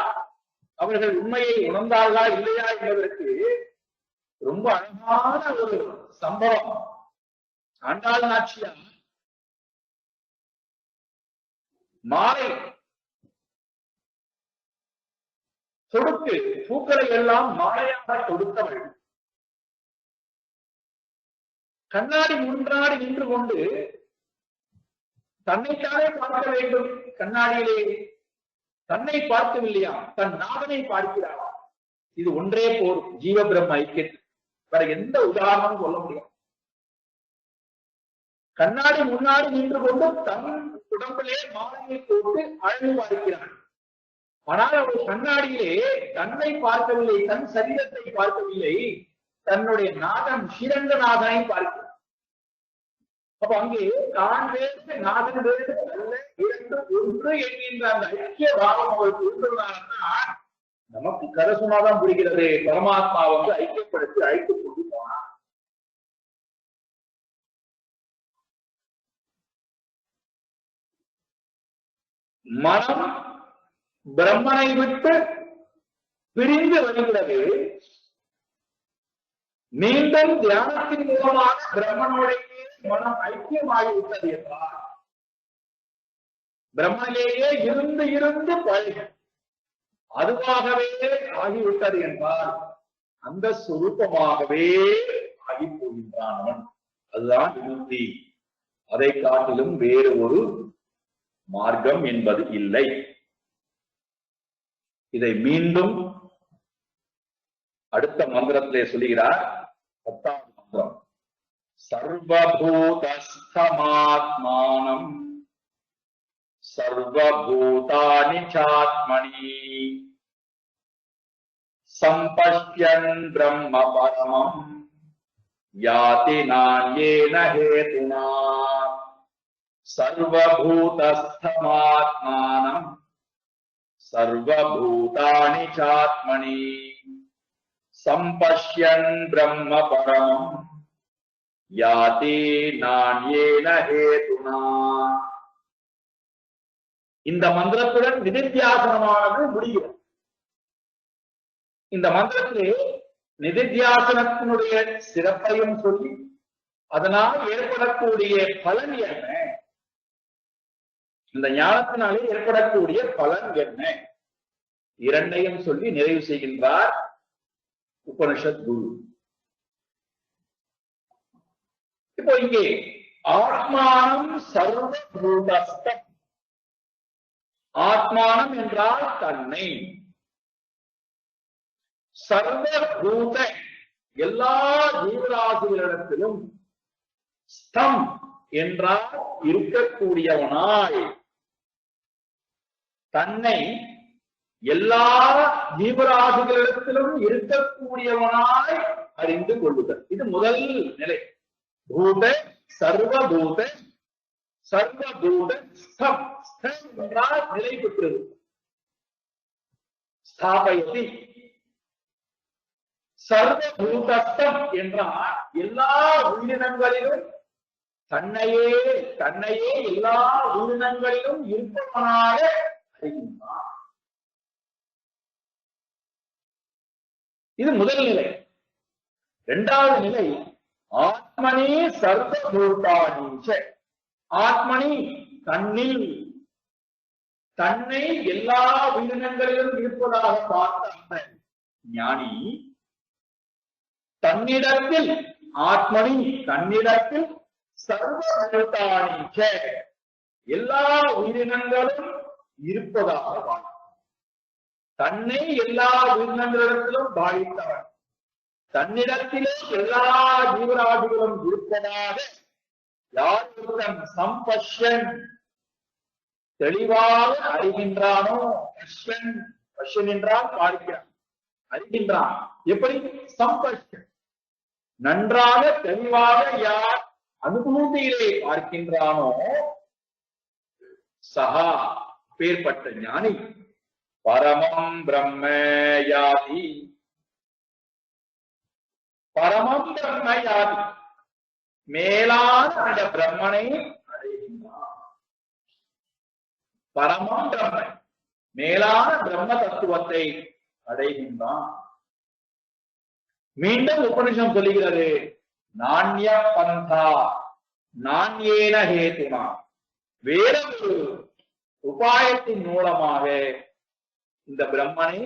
அவர்கள் உண்மையை உணர்ந்தார்களா இல்லையா என்பதற்கு ரொம்ப அழகான ஒரு சம்பவம். ஆண்டாள் நாச்சியார் மாலை தொடுத்து பூக்களை எல்லாம் மாலையாக தொடுத்தவள் கண்ணாடி முன்னாடி நின்று கொண்டு தன்னைத்தானே பார்க்க வேண்டும். கண்ணாடியிலே தன்னை பார்க்கவில்லையா, தன் நாதனை பார்க்கிறாளா. இது ஒன்றே போதும் ஜீவ பிரம்ம ஐக்கியத்தில். வேற எந்த உதாரணமும் சொல்ல முடியும். கண்ணாடி முன்னாடி நின்று கொண்டு தன் உடம்பிலே மாலையை போட்டு அழகு பார்க்கிறாள். ஆனால் அவள் கண்ணாடியிலே தன்னை பார்க்கவில்லை, தன் சரீரத்தை பார்க்கவில்லை, தன்னுடைய நாதன் ஸ்ரீரங்கநாதனை பார்க்கிறார். அப்ப அங்கே தான் வேறு நாதன் வேறு அல்ல, இரண்டு ஒன்று என்கின்ற அந்த ஐக்கிய பாவம் அவளுக்கு இருந்ததுனால்தான் நமக்கு கரசுமாதான் புரிகிறது. பரமாத்மா ஐக்கியப்படுத்தி அழைத்துக் கொண்டு போனார். மனம் பிரம்மனை விட்டு பிரிந்து வருகிறது. மீண்டும் தியானத்தின் மூலமாக பிரம்மனுடைய மனம் ஐக்கியமாகிவிட்டது என்றார். பிரம்மனிலேயே இருந்து இருந்து பழகி அதுவாகவே ஆகிவிட்டது என்றால் அந்த சுரூபமாகவே ஆகி போகின்றான் அவன். அதுதான் விமுக்தி. அதை காட்டிலும் வேறு ஒரு மார்க்கம் என்பது இல்லை. இதை மீண்டும் அடுத்த மந்திரத்திலே சொல்லுகிறார். 10வது மந்திரம். சர்வபூதஸ்தமாத்மானம் சர்வபூதானி சாத்மனி சம்பஷ்யன் பிரம்ம பரமம் யாதி நான்யேன ஹேதுனா சர்வபூதஸ்தமாத்மானம் சர்வபூதானி சாத்மனி சம்பஷ்யன் பிரம்ம பரமம் யாதி நான்யேன ஹேதுனா. இந்த மந்திரத்துடன் நிதித்தியாசனமானது முடிகிறது. இந்த மந்திரத்திலே நிதித்தியாசனத்தினுடைய சிறப்பையும் சொல்லி அதனால் ஏற்படக்கூடிய பலன் என்ன, இந்த ஞானத்தினாலே ஏற்படக்கூடிய பலன் என்ன, இரண்டையும் சொல்லி நிறைவு செய்கின்றார் உபனிஷத் குரு. இப்போ இங்கே ஆத்மானம் சர்வபூதஸ்தம். ஆத்மானம் என்றால் தன்னை, சர்வபூத எல்லா ஜீவராசிகளிடத்திலும், ஸ்தம் என்றால் இருக்கக்கூடியவனாய், தன்னை எல்லா ஜீவராசிகளிடத்திலும் இருக்கக்கூடியவனாய் அறிந்து கொள்ளுதல். இது முதல் நிலை. பூத சர்வபூத, சர்வபூத ஸ்தம். ஸ்தம் என்றால் நிலை பெற்றது. ஸ்தாபயதி. சர்வபூதஸ்தம் என்றால் எல்லா உயிரினங்களிலும் தன்னையே எல்லா உயிரினங்களிலும் இருப்பவனாக அறிகின்றான். இது முதல் நிலை. இரண்டாவது நிலை ஆத்மனே சர்வபூதானீச்ச. ஆத்மனி தன்னில், தன்னை எல்லா உயிரினங்களிலும் இருப்பதாக பார்த்த அந்த ஞானி தன்னிடத்தில், ஆத்மனி தன்னிடத்தில் சர்வபூதானீச்ச எல்லா உயிரினங்களும் இருப்பதாக பார்த்தார். தன்னை எல்லா உயிரினங்களிடத்திலும் பாதித்தவன், தன்னிடத்திலே எல்லா ஜீவராசிகளும் இருப்பதாக யார் ஒருவன் சம்பஷ்யன் தெளிவாக அறிகின்றானோ, பஷ்யன், பஷ்யன் என்றால் பார்க்கிறான், அறிகின்றான். எப்படி? சம்பஷ்யன், நன்றாக தெளிவாக யார் அனுபூதியிலே பார்க்கின்றானோ சகா பேர்பட்ட ஞானி பரமம் பிரம்ம யாதி. பரமம் பிரம்ம யாதி, மேலான அந்த பிரம்மனை அடைகின்றான். பரமம் பிரம்ம, மேலான பிரம்ம தத்துவத்தை அடைகின்றான். மீண்டும் உபனிஷம் சொல்லுகிறது, நாண்ய பந்தா நாண்யேன ஹேதுனா, வேறொரு உபாயத்தின் மூலமாக இந்த பிரம்மனை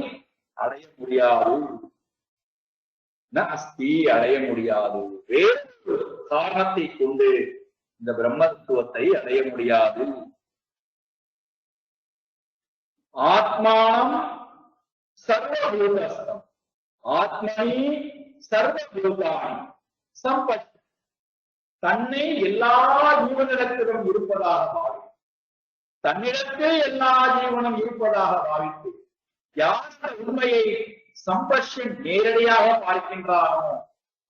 அடைய முடியாது. அஸ்தி, அடைய முடியாது. வேறு காரணத்தை கொண்டு இந்த பிரம்மத்துவத்தை அடைய முடியாது. ஆத்மானம் சர்வபூதஸ்தம், ஆத்மனி சர்வபூதானி சம்பத், தன்னை எல்லா ஜீவனிடத்திலும் இருப்பதாக பாவி, தன்னிடத்தில் எல்லா ஜீவனும் இருப்பதாக பாவித்து யார் உண்மையை சம்பஷ்யன் நேரடியாக பார்க்கின்றானோ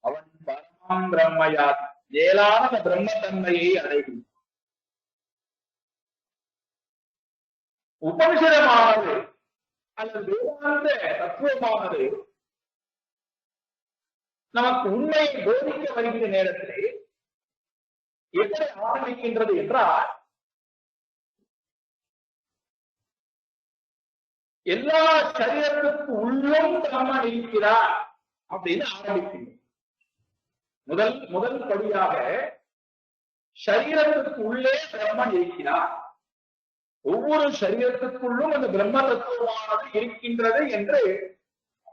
அவன் பரமம் பிரம்மயாதி, மேலான பிரம்மத்தன்மையை அடைகின்றான். உபனிஷதமானது அல்லது வேதாந்த தத்துவமானது நமக்கு உண்மையை போதிக்க வருகிற நேரத்திலே எப்படி ஆரம்பிக்கின்றது என்றால், எல்லா சரீரத்துக்கு உள்ளும் பிரம்மன் இருக்கிறார் அப்படின்னு ஆரம்பிக்கின்றோம். முதல் படியாக சரீரத்துக்கு உள்ளே பிரம்மன் இருக்கிறார், ஒவ்வொரு சரீரத்துக்குள்ளும் அந்த பிரம்ம தத்துவமானது இருக்கின்றது என்று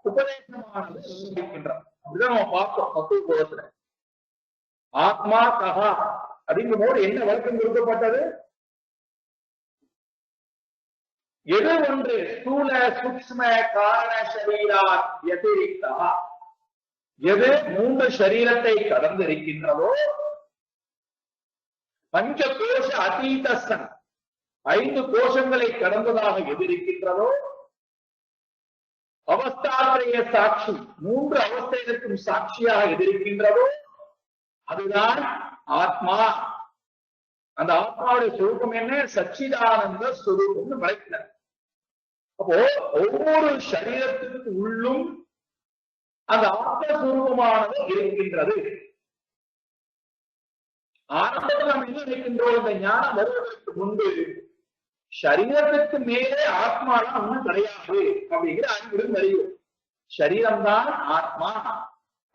உபதேசமானது இருக்கின்றது. அப்படிதான் நம்ம பார்த்தோம் தத்துவ போதத்துல. ஆத்மா கஹா அப்படிங்கும் போது என்ன வழக்கம் கொடுக்கப்பட்டது? எது ஒன்று ஸ்தூல சூக்ஷ்ம காரண சரீரா யதிரிக்தா, எது 3 சரீரத்தை கடந்து இருக்கின்றதோ, பஞ்ச கோஷ அதீதஸ்தன் 5 கோஷங்களை கடந்ததாக எது இருக்கின்றதோ, அவஸ்தாத்ரய சாட்சி 3 அவஸ்தைகளுக்கும் சாட்சியாக எது இருக்கின்றதோ அதுதான் ஆத்மா. அந்த ஆத்மாவுடைய சுரூபம் என்ன? சச்சிதானந்த சுரூபம்னு விளக்கினார். அப்போ ஒவ்வொரு சரீரத்துக்கு உள்ளும் அந்த ஆத்மஸ்வரூபமானது இருக்கின்றது. ஆரம்பத்தில் நாம் என்ன நினைக்கின்றோம்? இந்த ஞானம் வருவதற்கு முன்பு சரீரத்துக்கு மேலே ஆத்மாலாம் ஒண்ணும் கிடையாது அப்படிங்கிற அறிவுடன் வருகிறோம். சரீரம்தான் ஆத்மா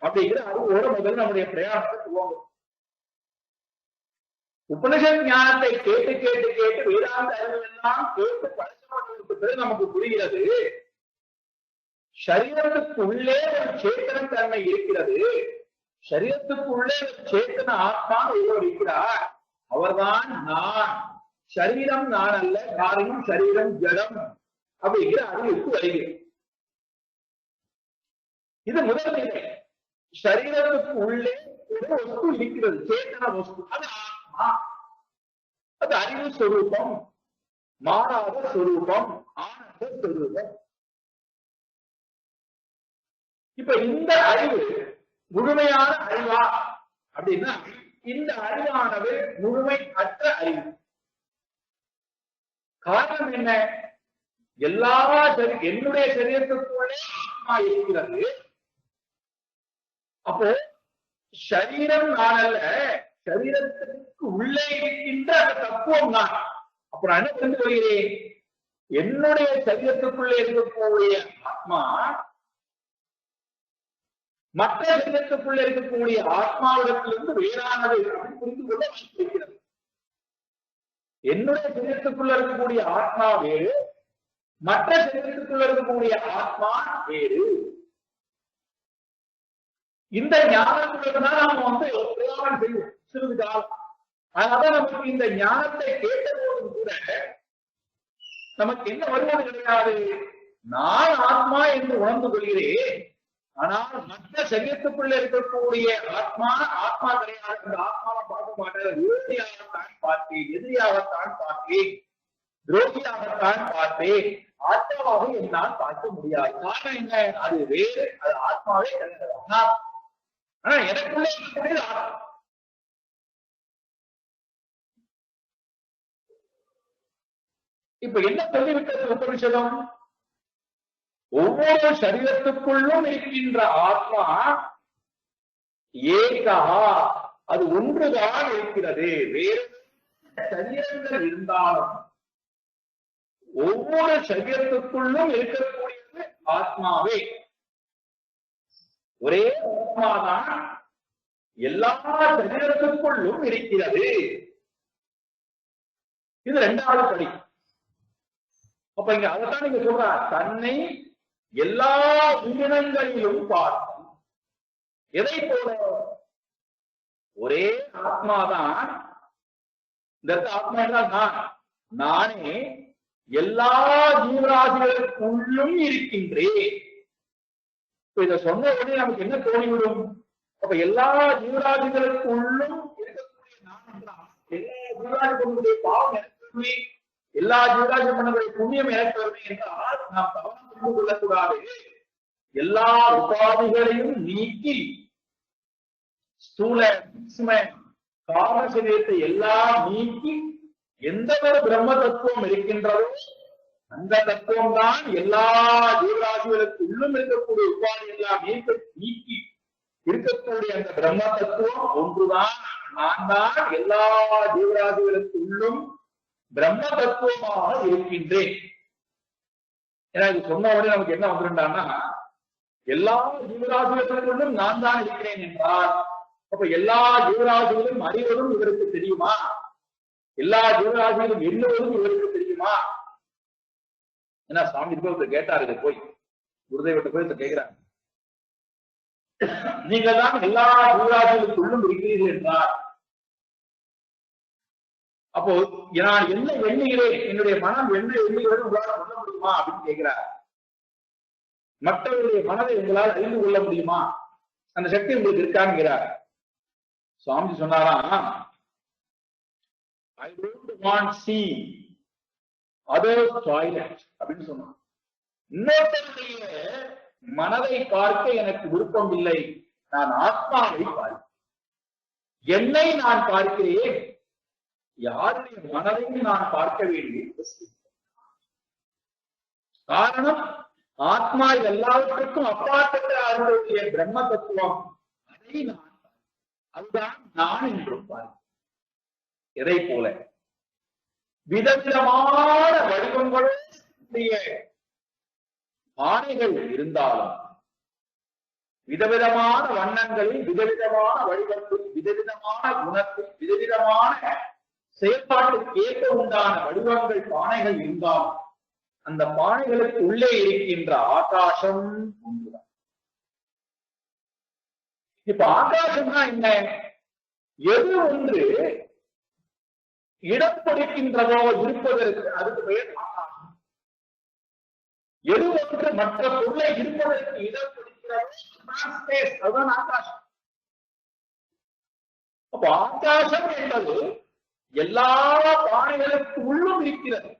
அப்படிங்கிற அறிவோட முதல்ல நம்முடைய பிரயாணத்தை துவங்கும். உபனிஷத் ஞானத்தை கேட்டு கேட்டு கேட்டு வேதாந்த அறிவுலாம் கேட்டு பழக்கப்பட்டதற்கு பிறகு நமக்கு புரிகிறது, சரீரத்துக்கு உள்ளே ஒரு சேத்தன தன்மை இருக்கிறது. சரீரத்துக்கு உள்ளே ஒரு சேத்தன ஆத்மா ஒருவர் இருக்கிறார், அவர்தான் நான். சரீரம் நான் அல்ல, காரணம் சரீரம் ஜடம் அப்படிங்கிற அறிவுக்கு வருகிறது. இது முதல் நிலை. சரீரத்துக்கு உள்ளே ஒரு வஸ்து இருக்கிறது, சேத்தன வஸ்து, அது ஆத்மா. அது அறிவு ஸ்வரூபம், மாறாத ஸ்வரூபம், ஆனந்த ஸ்வரூபம். இப்ப இந்த அறிவு முழுமையான அறிவா அப்படின்னா, இந்த அறிவானது முழுமை அற்ற அறிவு. காரணம் என்ன? எல்லா என்னுடைய சரீரத்துக்குள்ளே ஆத்மா இருக்கிறது. அப்போ சரீரம் நான் அல்ல, சரீரத்துக்கு உள்ளே இருக்கின்ற அந்த தத்துவம் நான். அப்புறம் என்ன புரிந்து கொள்கிறேன்? என்னுடைய சரீரத்துக்குள்ளே இருக்கக்கூடிய ஆத்மா மற்ற சரீரத்துக்குள்ள இருக்கக்கூடிய ஆத்மாவிடத்திலிருந்து வேறானது அப்படின்னு புரிந்து கொள்ள வைக்கிறது. என்னுடைய சரீரத்துக்குள்ள இருக்கக்கூடிய ஆத்மா வேறு, மற்ற சரீரத்துக்குள்ள இருக்கக்கூடிய ஆத்மா வேறு. இந்த ஞானத்துடன் நாம பிரயாணம் செய்வோம் சிறிது காலம். அதனால நமக்கு இந்த ஞானத்தை கேட்ட போதும் கூட நமக்கு என்ன வருவது கிடையாது. நான் ஆத்மா என்று உணர்ந்து கொள்கிறேன், ஆனால் மற்ற சரீரத்துக்குள்ள இருக்கக்கூடிய ஆத்மா ஆத்மா கிடையாது. அந்த ஆத்மாவை பார்க்க மாட்டேன், விரோதியாகத்தான் பார்த்தேன், எதிரியாகத்தான் பார்த்தேன், துரோகியாகத்தான் பார்த்தேன், ஆத்மாவாக என்னால் பார்க்க முடியாது. காரணம் என்ன? அது வேறு, அது ஆத்மாவே கிடையாது. ஆனா எனக்குள்ளே இருக்கக்கூடியது ஆத்மா. இப்ப என்ன சொல்லிவிட்டது உபனிஷதம்? ஒவ்வொரு சரீரத்துக்குள்ளும் இருக்கின்ற ஆத்மா ஏகா, அது ஒன்றுதான் இருக்கிறது. வேறு சரீரங்கள் இருந்தாலும் ஒவ்வொரு சரீரத்துக்குள்ளும் இருக்கக்கூடியது ஆத்மாவே. ஒரே ஆத்மாதான் எல்லா சரீரத்துக்குள்ளும் இருக்கிறது. இது இரண்டாவது படி. அப்ப இங்க அதைத்தான் நீங்க சொல்ற, தன்னை எல்லா உயிரினங்களிலும் பார்க்கும். எதை போல? ஒரே ஆத்மாதான். இந்த ஆத்மா என்றால் நானே எல்லா ஜீவராசிகளுக்குள்ளும் இருக்கின்றேன். இப்ப இதை சொன்ன உடனே நமக்கு என்ன தோணிவிடும்? அப்ப எல்லா ஜீவராசிகளுக்குள்ளும் இருக்கக்கூடிய நான் என்றால் எல்லா ஜீவராசிகளுடைய பாவம் எனக்கு, எல்லா ஜீவராசி பண்ணக்கூடிய புண்ணியம் எனக்கு வருமே என்றால் நாம் கவனம் புரிந்து கொள்ளக்கூடாது. எல்லா உபாதிகளையும் நீக்கி ஸ்தூல காரண சரீரத்தை எல்லாம் நீக்கி எந்த ஒரு பிரம்ம தத்துவம் இருக்கின்றதோ அந்த தத்துவம் தான் எல்லா ஜீவராசிகளுக்கு உள்ளும் இருக்கக்கூடிய உபாதி எல்லாம் நீக்கி இருக்கக்கூடிய அந்த பிரம்ம தத்துவம் ஒன்றுதான். நான் தான் எல்லா ஜீவராசிகளுக்கு உள்ளும் பிரம்ம தத்துவமாக இருக்கின்றேன். ஏன்னா இது சொன்ன உடனே நமக்கு என்ன வந்துருந்தான்னா, எல்லா ஜீவராசிகளுக்கும் நான் தான் இருக்கிறேன் என்றால் அப்ப எல்லா ஜீவராசிகளும் அறிவதும் இவருக்கு தெரியுமா? எல்லா ஜீவராசிகளும் எண்ணுவதும் இவருக்கு தெரியுமா? ஏன்னா சுவாமி திருப்பத்தை கேட்டாரு, இதை போய் குருதேவத்தை போய் கேட்கிறாங்க, நீங்க தான் எல்லா ஜீவராசிகளுக்குள்ளும் இருக்கிறீர்கள் என்றார். அப்போ நான் என்ன எண்ணுகிறேன், என்னுடைய மனம் என்ன எண்ணுகிறது உங்களால் சொல்ல முடியுமா அப்படின்னு கேட்கிறார். மற்றவருடைய மனதை உங்களால் அறிந்து கொள்ள முடியுமா? அந்த சக்தி உங்களுக்கு இருக்காங்கிறார். சுவாமி சொன்னாராம், I don't want see others toilet அப்படின்னு சொன்னான். இன்னொருத்தருடைய மனதை பார்க்க எனக்கு விருப்பம் இல்லை, நான் ஆத்மாவை பார்க்கிறேன். என்னை நான் பார்க்கிறேன், யாருடைய மனதையும் நான் பார்க்க வேண்டிய காரணம் ஆத்மா எல்லாவற்றுக்கும் அப்பாற்பட்ட அவருடைய பிரம்ம தத்துவம். அதை நான் அதுதான் நான் என்றும் பார்க்கிறேன். எதை போல? விதவிதமான வடிவங்களுடைய பானைகள் இருந்தாலும், விதவிதமான வண்ணங்களில், விதவிதமான வடிவத்தில், விதவிதமான குணத்தில், விதவிதமான செயல்பாட்டுக்கு ஏற்ற உண்டான வடிவங்கள் பானைகள் இருந்தாலும் அந்த பானைகளுக்கு உள்ளே இருக்கின்ற ஆகாசம் ஒன்றுதான். இப்ப ஆகாசம்னா என்ன? எது ஒன்று இடம் கொடுக்கின்றதோ இருப்பதற்கு அதுக்கு பெயர் ஆகாசம். எது ஒன்று மற்ற பொருளை இருப்பதற்கு இடம் கொடுக்கிறதோ அதுதான் ஆகாசம். அப்ப ஆகாசம் என்பது எல்லா பானைகளுக்கு உள்ளும் இருக்கிறது.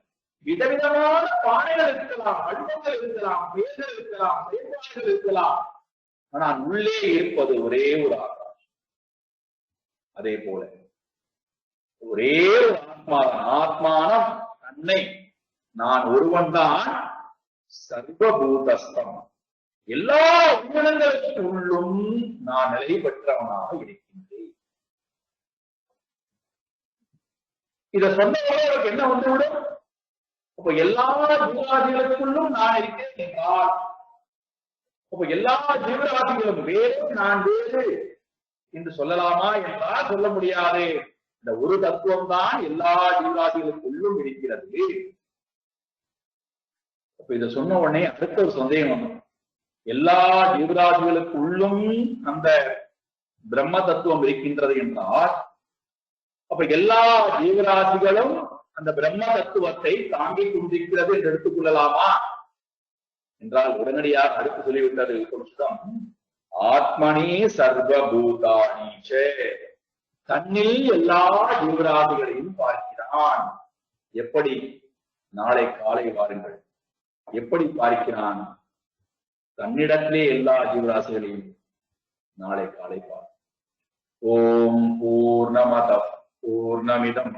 விதவிதமான பானைகள் இருக்கலாம், வடிவங்கள் இருக்கலாம், பெயர்கள் இருக்கலாம், செயல்பாடுகள் இருக்கலாம், ஆனால் உள்ளே இருப்பது ஒரே ஒரு ஆகாசம். அதே போல ஒரே ஒரு ஆத்மானம் தன்னை நான் ஒருவன் தான் சர்வபூதஸ்தம், எல்லா உயிரினங்களுக்கு உள்ளும் நான் நிலை பெற்றவனாக இருக்கின்றேன். இதை சொன்னவங்க அவருக்கு என்ன வந்துவிடும்? அப்ப எல்லா ஜீவராசிகளுக்குள்ளும் நான் இருக்கிறேன் என்றால் அப்ப எல்லா ஜீவராசிகளும் வேறு நான் வேறு என்று சொல்லலாமா என்றால் சொல்ல முடியாது. இந்த ஒரு தத்துவம் தான் எல்லா ஜீவராசிகளுக்குள்ளும் இருக்கிறது. அப்ப இதை சொன்ன உடனே அடுத்த ஒரு சந்தேகம் வந்தோம். எல்லா ஜீவராசிகளுக்குள்ளும் அந்த பிரம்ம தத்துவம் இருக்கின்றது என்றால் அப்ப எல்லா ஜீவராசிகளும் அந்த பிரம்ம தத்துவத்தை தாங்கிக் கொண்டிருக்கிறது என்று எடுத்துக் கொள்ளலாமா என்றால் உடனடியாக அடுத்து சொல்லிவிட்டது கொஞ்சம் ஆத்மனி சர்வபூதானி தன்னில் எல்லா ஜீவராசிகளையும் பார்க்கிறான். எப்படி? நாளை காலை வாருங்கள். எப்படி பார்க்கிறான்? தன்னிடத்திலே எல்லா ஜீவராசிகளையும் நாளை காலை பார். ஓம் பூர்ணமத பூர்ணமிதம்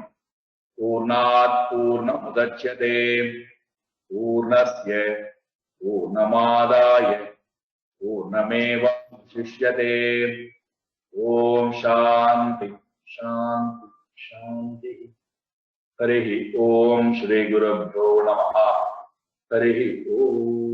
பூர்ணாத் பூர்ணமுதச்யதே பூர்ணஸ்ய பூர்ணமாதாய பூர்ணமேவாவசிஷ்யதே. ஓம் சாந்தி சாந்தி சாந்தி. ஹரி ஓம் ஸ்ரீ குருப்யோ நமः. ஹரி ஓம்.